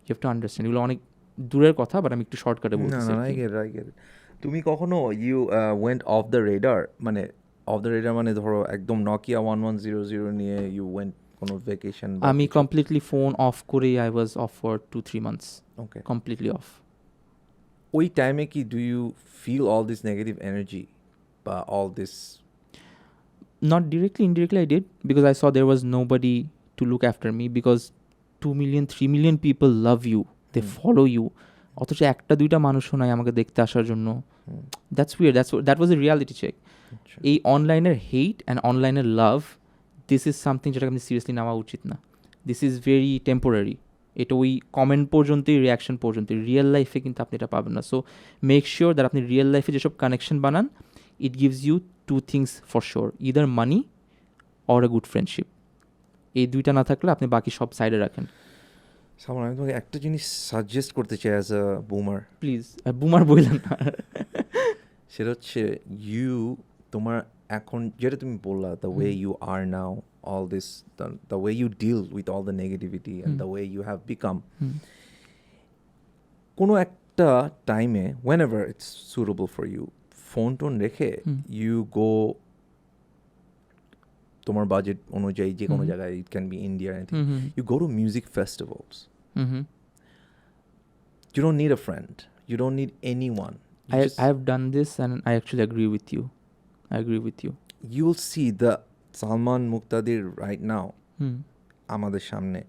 you have to understand. এগুলো অনেক দূরের কথা, বাট আমি একটু শর্টকাটে বলতেছি। তুমি কখনো you went off the radar, মানে অফ দ্য রেডার মানে ধরো একদম নকিয়া 1100 নিয়ে ইউ ওয়েন্ট কোনো ভ্যাকেশন? আমি কমপ্লিটলি ফোন অফ করেই I was off for 2-3 months, okay, completely off. ওই টাইমে কি do you feel all this negative energy বা all this? Not directly, indirectly I did, because I saw there was nobody to look after me, because 2 million 3 million people love you, they follow you, অথচ একটা দুইটা মানুষও নাই আমাকে দেখতে আসার জন্য. That's weird. That was a reality check. এই অনলাইনের হেট অ্যান্ড অনলাইনের লাভ, দিস ইজ সামথিং যেটাকে আপনি সিরিয়াসলি নেওয়া উচিত না. This is very temporary. এটা ওই কমেন্ট পর্যন্তই, রিয়াকশন পর্যন্তই. রিয়েল লাইফে কিন্তু আপনি এটা পাবেন না. সো মেক শিওর দ্যাট আপনি রিয়েল লাইফে যেসব কানেকশন বানান, it gives you 2 things for sure, either money or a good friendship. এই দুইটা না থাকলে আপনি বাকি সব সাইডে রাখেন. সালমান, আমি তোমাকে একটা জিনিস সাজেস্ট করতে চাই অ্যাজ আ বুমার. প্লিজ, বুমার বললেন না. সেটা হচ্ছে তোমার এখন যেটা তুমি বললা, the way you are now, all this, the way you deal with all the negativity and the way you have become, কোনো একটা টাইমে, whenever it's suitable for you, phone tone রেখে you go তোমার বাজেট অনুযায়ী যে কোনো জায়গায়, it can be India or anything, you go to music festivals. You don't need a friend, you don't need anyone. I have done this and I actually agree with you. You will see the Salman Muqtadir right now আমাদের সামনে,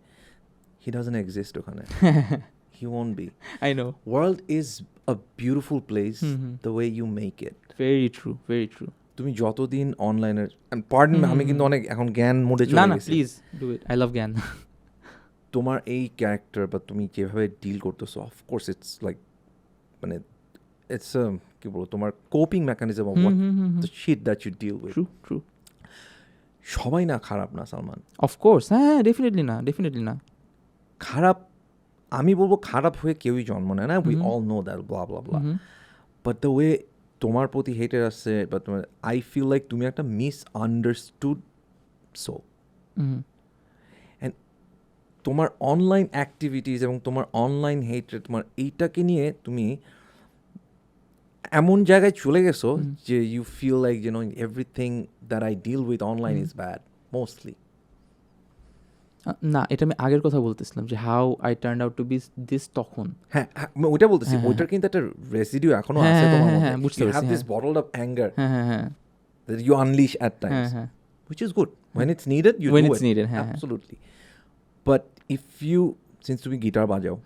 he doesn't exist ওখানে. He won't be. I know. World is a beautiful place the way you make it. Very true. তুমি যতদিন অনলাইনে, পার্ডন আমি কিন্তু অনেক এখন জ্ঞান মোডে চলে গেছি. না please do it, I love জ্ঞান. তোমার এই ক্যারেক্টার বা তুমি যেভাবে ডিল করতেছো, অফকোর্স ইটস লাইক, মানে ইটস কি বলবো, তোমার coping mechanism of what the shit that you deal with. True. সবাই না খারাপ না সালমান, অফকোর্স. হ্যাঁ, ডেফিনেটলি না. খারাপ, আমি বলবো খারাপ হয়ে কেউই জন্ম নেয় না. We all know that, blah blah blah. But the way তোমার প্রতি হেটার আসছে, বা তোমার, আই ফিল লাইক তুমি একটা মিস আন্ডারস্টুড সোল. অ্যান্ড তোমার অনলাইন অ্যাক্টিভিটিস এবং তোমার অনলাইন হেটার, তোমার এইটাকে নিয়ে তুমি এমন জায়গায় চলে গেছো যে you feel like, you know, everything that I deal with online is bad mostly. না, এটা আমি আগের কথা বলতেছিলাম যে how I turn out to be this. তখন হ্যাঁ, ওইটা বলতেছি, ওইটার কিন্তু একটা রেসিডিউ এখনো আছে তোমার মধ্যে. বুঝতে You have পারছি. this bottled up anger হ্যাঁ that you unleash at times, which is good when it's needed. You when do it's it. needed. Absolutely. But if you, since তুমি গিটার বাজাও,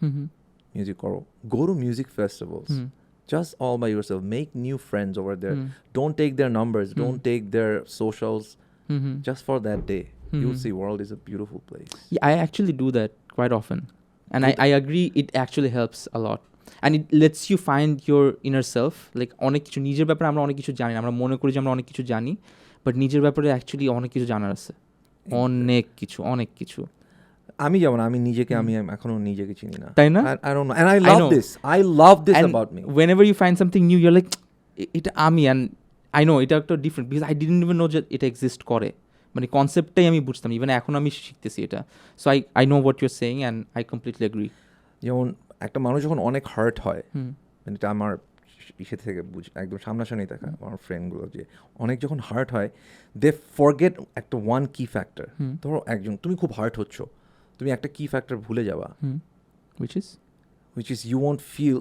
মিউজিক করো, go to music festivals. Just all by yourself. Make new friends over there. Don't take their numbers. Don't take their socials. Just for that day. You'll see world is a beautiful place. Yeah, I actually do that quite often. And I agree, it actually helps a lot. And it lets you find your inner self. Like অনেক কিছু নিজের ব্যাপারে আমরা অনেক কিছু জানি না. আমরা মনে করি যে আমরা অনেক কিছু জানি, বাট নিজের ব্যাপারে অ্যাকচুয়ালি অনেক কিছু জানার আছে. অনেক কিছু. আমি যেমন, আমি নিজেকে, আমি এখনো নিজেকে চিনি না, তাই না? I don't know, and I love this And about me. whenever you find something new, you're like, এটা আমি, and I know এটা একটা different, because I didn't even know যে এটা এক্সিস্ট করে. মানে কনসেপ্টটাই আমি বুঝতাম, ইভেন এখন আমি শিখতেছি এটা. So I know what you're saying and I completely agree. যেমন একটা মানুষ যখন অনেক হার্ট হয়, মানে এটা আমার ইসে থেকে একদম সামনাসামনি দেখা আমার ফ্রেন্ডগুলো, যে অনেক যখন হার্ট হয়, দে ফরগেট একটা ওয়ান কি ফ্যাক্টর. ধরো একজন, তুমি খুব হার্ট হচ্ছ, তুমি একটা কি ফ্যাক্টর ভুলে যাবা, which is you won't feel,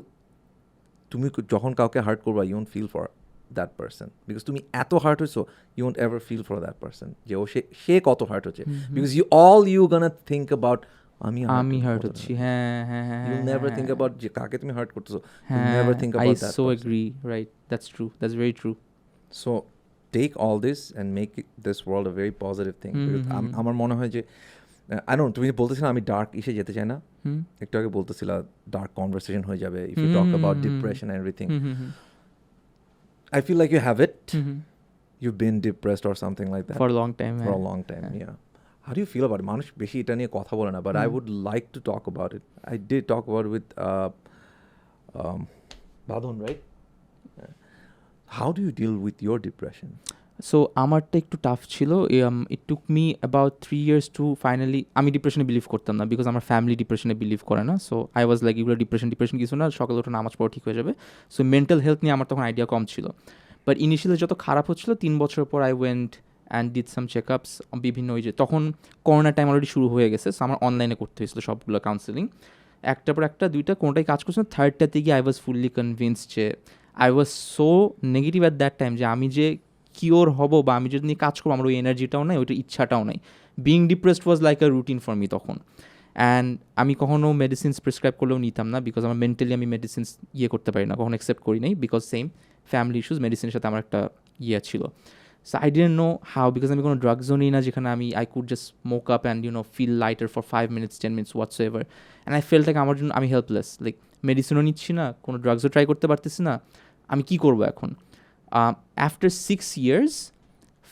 তুমি যখন কাউকে হার্ট করবা, you won't feel for that person, because তুমি এত হার্ট হয়েছো, you won't ever feel for that person যে ও সে কত হার্ট হচ্ছে, because you gonna think about আমি হার্ট হচ্ছি. হ্যাঁ, you never think about যে কাকে তুমি হার্ট করতেছো. You never think about that I so person. agree, right, that's true, that's very true. So take all this and make this world a very positive thing. আমার মনে হয় যে, I don't know, তুমি বলতেছিলে আমি ডার্ক ইসে যেতে চাই না, একটু আগে বলতেছিলা ডার্ক কনভারসেশন হয়ে যাবে if you talk about depression and everything. I feel like you have it. You've been depressed or something like that for a long time. For a long time, yeah. How do you feel about it? মানুষ বেশি এটা নিয়ে কথা বলে না, but I would like to talk about it. I did talk about it with Badun, right? How do you deal with your depression? So আমারটা একটু টাফ ছিল. It took me about 3 years to finally, আমি ডিপ্রেশনে বিলিভ করতাম না, বিকজ আমার ফ্যামিলি ডিপ্রেশনে বিলিভ করে না. সো আই ওয়াজ লাইক, এগুলো ডিপ্রেশন কিছু না, সকালে উঠে নামাজ পড়া ঠিক হয়ে যাবে. সো মেন্টাল হেলথ নিয়ে আমার তখন আইডিয়া কম ছিল. বাট ইনিশিয়ালি যত খারাপ হচ্ছিলো, 3 বছর পর I went and did some checkups বিভিন্ন, ওই যে তখন করোনা টাইম অলরেডি শুরু হয়ে গেছে. সো আমার অনলাইনে করতে হয়েছিল সবগুলো কাউন্সেলিং, একটার পর একটা, দুইটা কোনোটাই কাজ করছে না. থার্ডটাতে গিয়ে আই ওয়াজ ফুললি কনভিন্সড যে I was so negative at that time, যে আমি যে কিওর হব বা আমি যদি নিয়ে কাজ করবো, আমার ওই এনার্জিটাও নাই, ওইটার ইচ্ছাটাও নাই। Being depressed was like a routine for me তখন। অ্যান্ড আমি কখনো মেডিসিনস প্রেসক্রাইব করলেও নিতাম না, বিকজ আমার মেন্টালি আমি মেডিসিনস করতে পারি না, কখনো অ্যাকসেপ্ট করি নাই, বিকজ সেম ফ্যামিলি ইস্যুস, মেডিসিনের সাথে আমার একটা ছিল। So I didn't know how, because আমি কোনো ড্রাগসও নিই না যেখানে I could just smoke up and feel lighter for 5 minutes 10 minutes whatsoever. And I felt like আমার জন্য আমি হেল্পলেস, লাইক মেডিসিনও নিচ্ছি না, কোনো ড্রাগসও ট্রাই করতে পারতেছি না, আমি কী করবো এখন? After 6 years,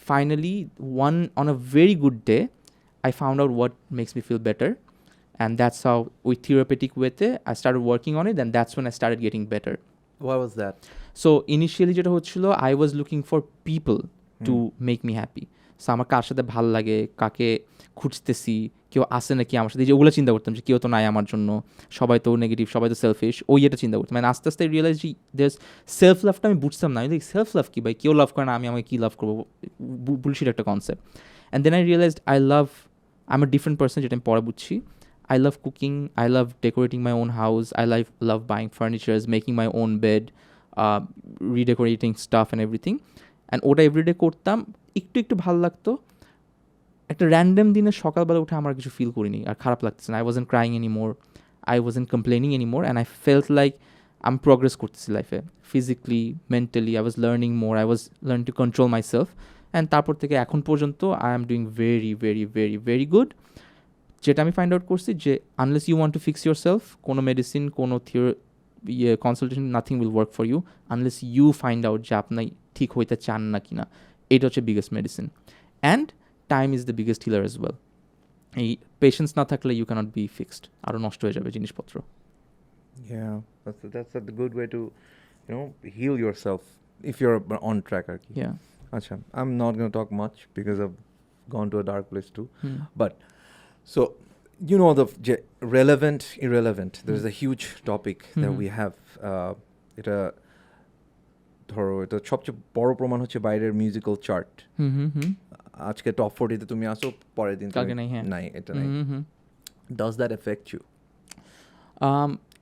finally, on a very good day, I found out what makes me feel better. And that's how, with therapeutic way, I started working on it, and that's when I started getting better. What was that? So initially যেটা হচ্ছিল, I was looking for people to make me happy. So আমার কার সাথে ভাল লাগে, কাকে খুঁজতেছি, কেউ আসে নাকি আমার সাথে, যে ওগুলো চিন্তা করতাম যে কেউ তো নাই আমার জন্য, সবাই তো নেগেটিভ, সবাই তো সেলফিশ, ওই এটা চিন্তা করতাম। মানে আস্তে আস্তে রিয়েলাইজ যে দেয়ার সেলফ লাভটা আমি বুঝতাম না। আমি সেলফ লাভ কী ভাই, কেউ লাভ করে না, আমি আমাকে কী লাভ করবো, বুলশিট একটা concept. And then I realized I am a different person, যেটা আমি পরে বুঝছি। I love cooking, I love decorating my own house, I love buying furnitures, making my own bed, redecorating stuff and everything. And ওটা এভরিডে করতাম, একটু ভালো লাগতো। একটা র্যান্ডম দিনে সকালবেলা উঠে আমার কিছু ফিল করিনি, আর খারাপ লাগতেছে না। I wasn't crying anymore, I wasn't complaining anymore, and I felt like I'm progress করতেছি লাইফে, physically, mentally, I was learning more, I was learning to control myself. And তারপর থেকে এখন পর্যন্ত I am doing very, very, very, very good. যেটা আমি ফাইন্ড আউট করছি যে unless you want to fix yourself, কোনো মেডিসিন, কোনো consultation, nothing will work for you unless you find out যে আপনি ঠিক হইতে চান না কিনা। এটা হচ্ছে biggest medicine. And time is the biggest healer as well. এই পেশেন্স না থাকলে ইউ ক্যানট বি ফিক্সড, আরও নষ্ট হয়ে যাবে জিনিসপত্র। Yeah, that's a good way to heal yourself if you're on track. Yeah. Acha, I'm not going to talk much because I've gone to a dark place too. But so the relevant, irrelevant, there's a huge topic that we have. এটা ধরো, এটা সবচেয়ে বড় প্রমাণ হচ্ছে বাইরের মিউজিক্যাল চার্ট। আজকে টপ 40-তে তুমি আসো, পরের দিন নাই, এটা নাই। Does that affect you?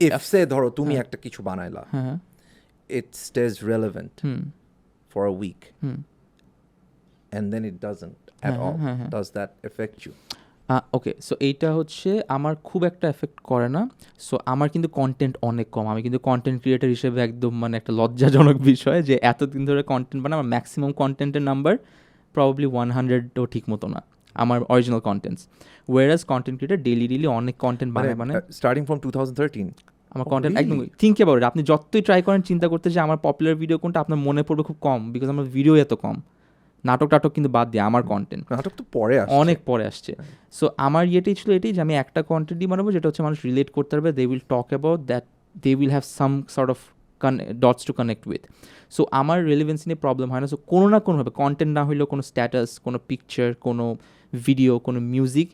If say ধরো তুমি একটা কিছু বানাইলা, it stays relevant for a week, and then it doesn't at all. Does that affect you? Okay, so এইটা হচ্ছে আমার খুব একটা এফেক্ট করে না। সো আমার কিন্তু কন্টেন্ট অনেক কম, আমি কিন্তু কন্টেন্ট ক্রিয়েটার হিসেবে একদম মানে একটা লজ্জাজনক বিষয় যে এতদিন ধরে কন্টেন্ট বানাই, আমার ম্যাক্সিমাম কন্টেন্টের নাম্বার প্রবাবলি 100ও ঠিক মতো না আমার original contents. Warsaw content creator daily অনেক কন্টেন্ট বানায় স্টার্টিং ফ্রম 2013 আমার কন্টেন্ট একদম থিঙ্ক অ্যাবাউট ইট। আপনি যতই ট্রাই করেন চিন্তা করতে যে আমার পপুলার ভিডিও কোনটা, আপনার মনে পড়বে খুব কম, বিকজ আমার ভিডিও এত কম। নাটক কিন্তু বাদ দিয়ে আমার কন্টেন্ট, নাটক তো পরে অনেক পরে আসছে। সো আমার ইয়েটাই ছিল এটাই যে আমি একটা কন্টেন্টই বানাবো যেটা হচ্ছে মানুষ রিলেট করতে পারবে, they will talk about that, they will have some sort of dots to connect with. So আমার রিলেভেন্সি নিয়ে প্রবলেম হয় না। সো কোনো না কোনোভাবে কন্টেন্ট না হইলেও কোনো স্ট্যাটাস, কোনো পিকচার, কোনো ভিডিও, কোনো মিউজিক,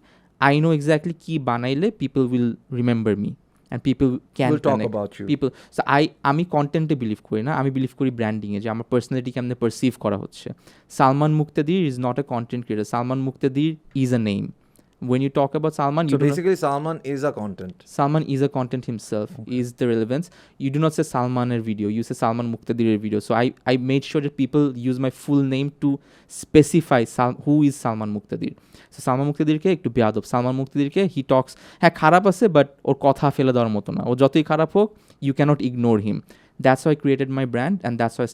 আই নো এক্স্যাক্টলি কী বানাইলে people will remember me and people can talk about you. People, so আমি কন্টেন্টে বিলিভ করি না, আমি বিলিভ করি ব্র্যান্ডিংয়ে, যে আমার পার্সোনালিটি কেমনে পারসিভ করা হচ্ছে। Salman Muktadir is not a content creator, Salman Muktadir is a name. When you talk about Salman, so basically Salman is a content. Salman is a content himself, is the relevance. You do not say Salmaner video, you say Salman Muqtadir video. So I made sure that people use my full name to specify who is Salman Muqtadir. So Salman Muqtadir ke ekটু বেয়াদব, Salman Muqtadir ke he talks, হ্যাঁ খারাপ আছে বাট ওর কথা ফেলে দেওয়ার মতো না, ও যতই খারাপ হোক you cannot ignore him. That's how I created my brand, and that's how I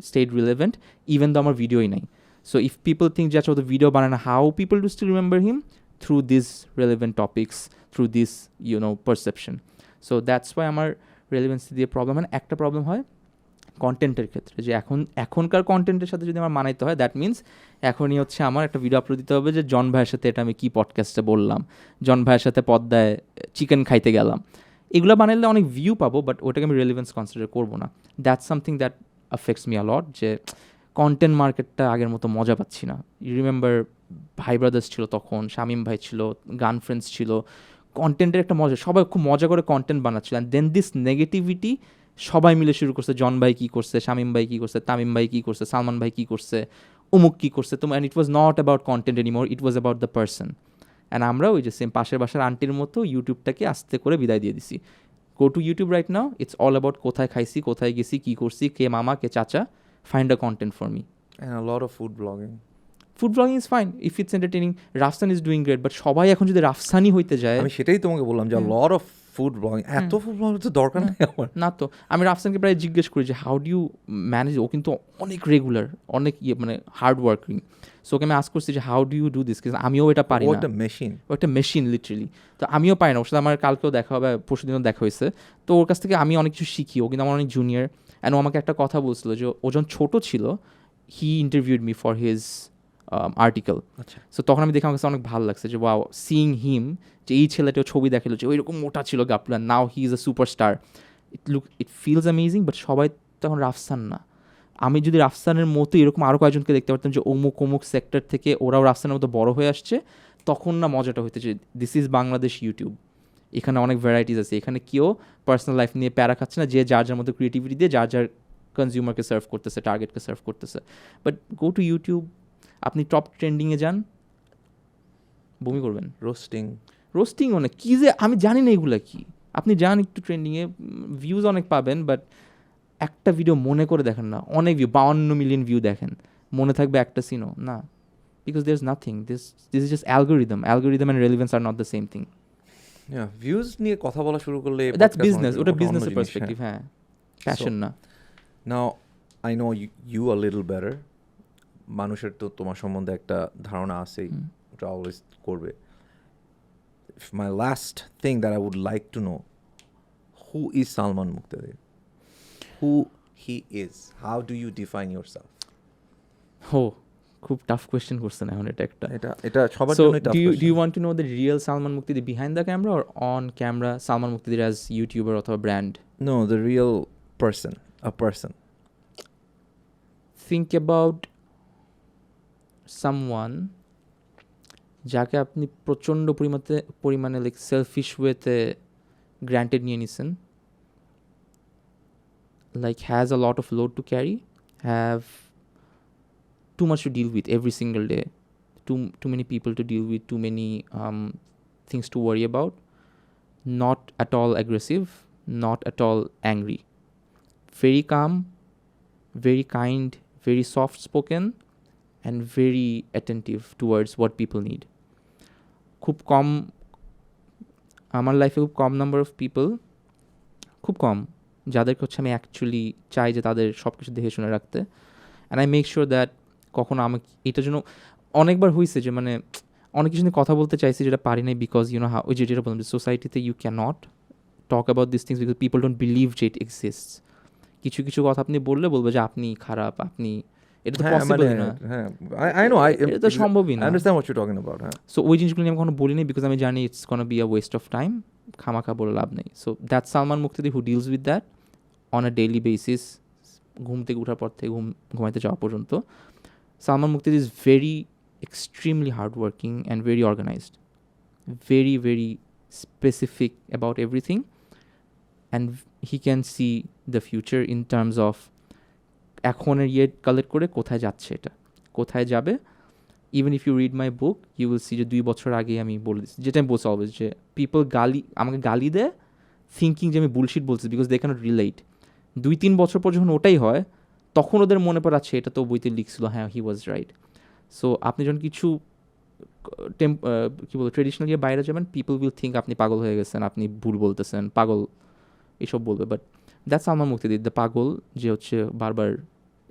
stayed relevant even though আমার ভিডিওই নাই। So if people think যে আচ্ছা ওদের ভিডিও বানায় না, how people do still remember him? Through these relevant topics, through this perception. So that's why আমার রেলেভেন্সি দিয়ে প্রবলেম হয়। একটা প্রবলেম হয় কন্টেন্টের ক্ষেত্রে, যে এখনকার কন্টেন্টের সাথে যদি আমার মানাইতে হয়, দ্যাট মিনস এখনই হচ্ছে আমার একটা ভিডিও আপলোড দিতে হবে যে জন ভাইয়ের সাথে এটা আমি কি পডকাস্টে বললাম, জন ভাইয়ের সাথে পদ্মায় চিকেন খাইতে গেলাম। এগুলো বানাইলে অনেক ভিউ পাবো, বাট ওটাকে আমি রেলেভেন্স কনসিডার করবো না। That's something that affects me a lot, যে কন্টেন্ট মার্কেটটা আগের মতো মজা পাচ্ছি না। ইউ রিমেম্বার ভাই ব্রাদার্স ছিল তখন, শামিম ভাই ছিল, গান ফ্রেন্ডস ছিল, কন্টেন্টের একটা মজা, সবাই খুব মজা করে কন্টেন্ট বানাচ্ছিল। অ্যান্ড দেন দিস নেগেটিভিটি সবাই মিলে শুরু করছে, জন ভাই কী করছে, শামিম ভাই কী করছে, তামিম ভাই কী করছে, সালমান ভাই কী করছে, অমুক কী করছে। তো and it was not about content anymore, it was about the person. And আমরা ওই যে সেম পাশের বাসার আন্টির মতো ইউটিউবটাকে আস্তে করে বিদায় দিয়ে দিছি। Go to YouTube right now, it's all about কোথায় খাইছি, কোথায় গেছি, কী করছি, কে মামা কে চাচা, find a content for me. And a lot of food blogging. Food blogging is fine if it's entertaining. Rafsan is doing great, but সবাই এখন যদি রাফসানি হইতে যায়, আমি সেটাই তোমাকে বললাম যে লট অফ ফুড ব্লগিং, এত ফুড ব্লগিং তো দরকার নেই আমার। না তো আমি রাফসানকে প্রায় জিজ্ঞেস করি যে হাউ ডু ইউ ম্যানেজ, ও কিন্তু অনেক রেগুলার, অনেক মানে হার্ড ওয়ার্কিং। সো ওকে আমি আস্ক করছি যে how do you do this, কিন্তু আমিও এটা পারি না। ও একটা মেশিন লিটারেলি। তো আমিও পারি না। ওর সাথে আমার কালকেও দেখা হবে, পরশু দিনও দেখা হয়েছে। তো ওর কাছ থেকে আমি অনেক কিছু শিখি। ও কিন্তু আমার অনেক জুনিয়র। অ্যান্ড ও আমাকে একটা কথা বলছিল যে ও যখন ছোটো ছিল, he interviewed me for his article. So তখন আমি দেখে আমার কাছে অনেক ভালো লাগছে যে ওয়াও, সিইং হিম, যে এই ছেলেটাও ছবি দেখালো যে ওইরকম মোটা ছিল গাপলা, now he is a superstar. It feels amazing. But সবাই তখন রাফসান না। আমি যদি রাফসানের মতো এরকম আরও কয়েকজনকে দেখতে পারতাম যে অমুক অমুক সেক্টর থেকে ওরাও রাফসানের মতো বড় হয়ে আসছে, তখন না মজাটা হইতে যে দিস ইজ বাংলাদেশ ইউটিউব। এখানে অনেক ভ্যারাইটিস আছে। এখানে কেউ পার্সোনাল লাইফ নিয়ে প্যারা খাচ্ছে না, যে যার যার মতো ক্রিয়েটিভিটি দিয়ে যার যার কনজিউমারকে সার্ভ করতেছে, টার্গেটকে সার্ভ করতেছে। বাট গো টু ইউটিউব, আপনি টপ ট্রেন্ডিংয়ে যান, বমি করবেন। রোস্টিং অনেক কী যে আমি জানি না এগুলো কি। আপনি যান একটু ট্রেন্ডিংয়ে, ভিউজ অনেক পাবেন, বাট একটা ভিডিও মনে করে দেখেন না, অনেক ভিউ, 52 মিলিয়ন ভিউ দেখেন, মনে থাকবে একটা সিনও না। Because there is nothing, this is just algorithm and relevance are not the same thing. Views নিয়ে কথা বলা শুরু করলে দ্যাটস বিজনেস, ওটা বিজনেসের পার্সপেক্টিভ, হ্যাঁ, প্যাশন না। Now I know you a little better. মানুষের তো তোমার সম্বন্ধে একটা ধারণা আছেই, ওটা অলওয়েজ করবে। My last thing that I would like to know, who is Salman Muqtadir? Who he is? How do you define yourself? খুব টাফ কোয়েশ্চেন করছেন এখন এটা সবার জন্য tough question. Do you want to know the real Salman Muqtadir behind the camera or on camera Salman Muqtadir as YouTuber অথবা brand? No, the real person, a person. Think about someone যাকে আপনি প্রচণ্ড পরিমাণে লাইক সেলফিশ ওয়েতে গ্র্যান্টেড নিয়ে নিছেন, like has a lot of load to carry, have too much to deal with every single day, too many people to deal with, too many things to worry about, not at all aggressive, not at all angry, very calm, very kind, very soft spoken, and very attentive towards what people need. খুব কম, আমার লাইফে খুব কম নাম্বার অফ পিপল, খুব কম যাদেরকে হচ্ছে আমি অ্যাকচুয়ালি চাই যে তাদের সব কিছু দেখে শুনে রাখতে। And I make sure that কখনো আমাকে এটার জন্য অনেকবার হয়েছে যে মানে অনেক কিছু নিয়ে কথা বলতে চাইছি যেটা পারি নাই, বিকজ ইউনো হাউ, ওই যেটা বললাম যে সোসাইটিতে you can not talk about this things because people don't believe যে ইট এক্সিস্টস। কিছু কিছু কথা আপনি বলবে যে আপনি খারাপ, আপনি, এটা তো পসিবলই না। I know, এটা তো সম্ভবই না। I understand what you're talking about. So ওই জিনিসগুলো আমি কখনো বলিনি বিকজ আমি জানি it's gonna be a waste of time, খামাখা বলে লাভ নেই। So that's Salman Muktadir who deals with that on a daily basis, ঘুম থেকে ওঠার পর থেকে ঘুমাইতে যাওয়া পর্যন্ত। Salman Muqtadir is very extremely hardworking and very organized, very very specific about everything, and he can see the future in terms of এখনের ইয়ে কালেক্ট করে কোথায় যাচ্ছে, এটা কোথায় যাবে। Even if you read my book you will see যে 2 বছর আগে আমি বলে দিচ্ছি, যেটা আমি বলছি অলওয়েজ, যে পিপল আমাকে গালি দেয় থিঙ্কিং যে আমি বুলশিট বলছি বিকজ দে ক্যানট রিলেট। 2-3 বছর পর যখন ওটাই হয় তখন ওদের মনে পড়ে আছে এটা তো বইতে লিখছিল, হ্যাঁ হি ওয়াজ রাইট। সো আপনি যখন কিছু কী বলবো ট্রেডিশনাল গিয়ে বাইরে যাবেন, পিপল উইল থিঙ্ক আপনি পাগল হয়ে গেছেন, আপনি ভুল বলতেছেন, পাগল এসব বলবে। But that's Salman Muktadir, the পাগল যে হচ্ছে বারবার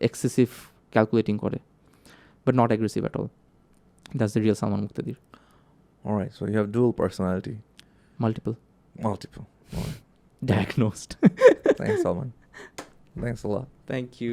এক্সেসিভ ক্যালকুলেটিং করে, but not aggressive at all. That's the real Salman Muktadir. Alright, so you have dual personality. Multiple. Alright. Diagnosed. Thanks, Salman. Thanks a lot. Thank you.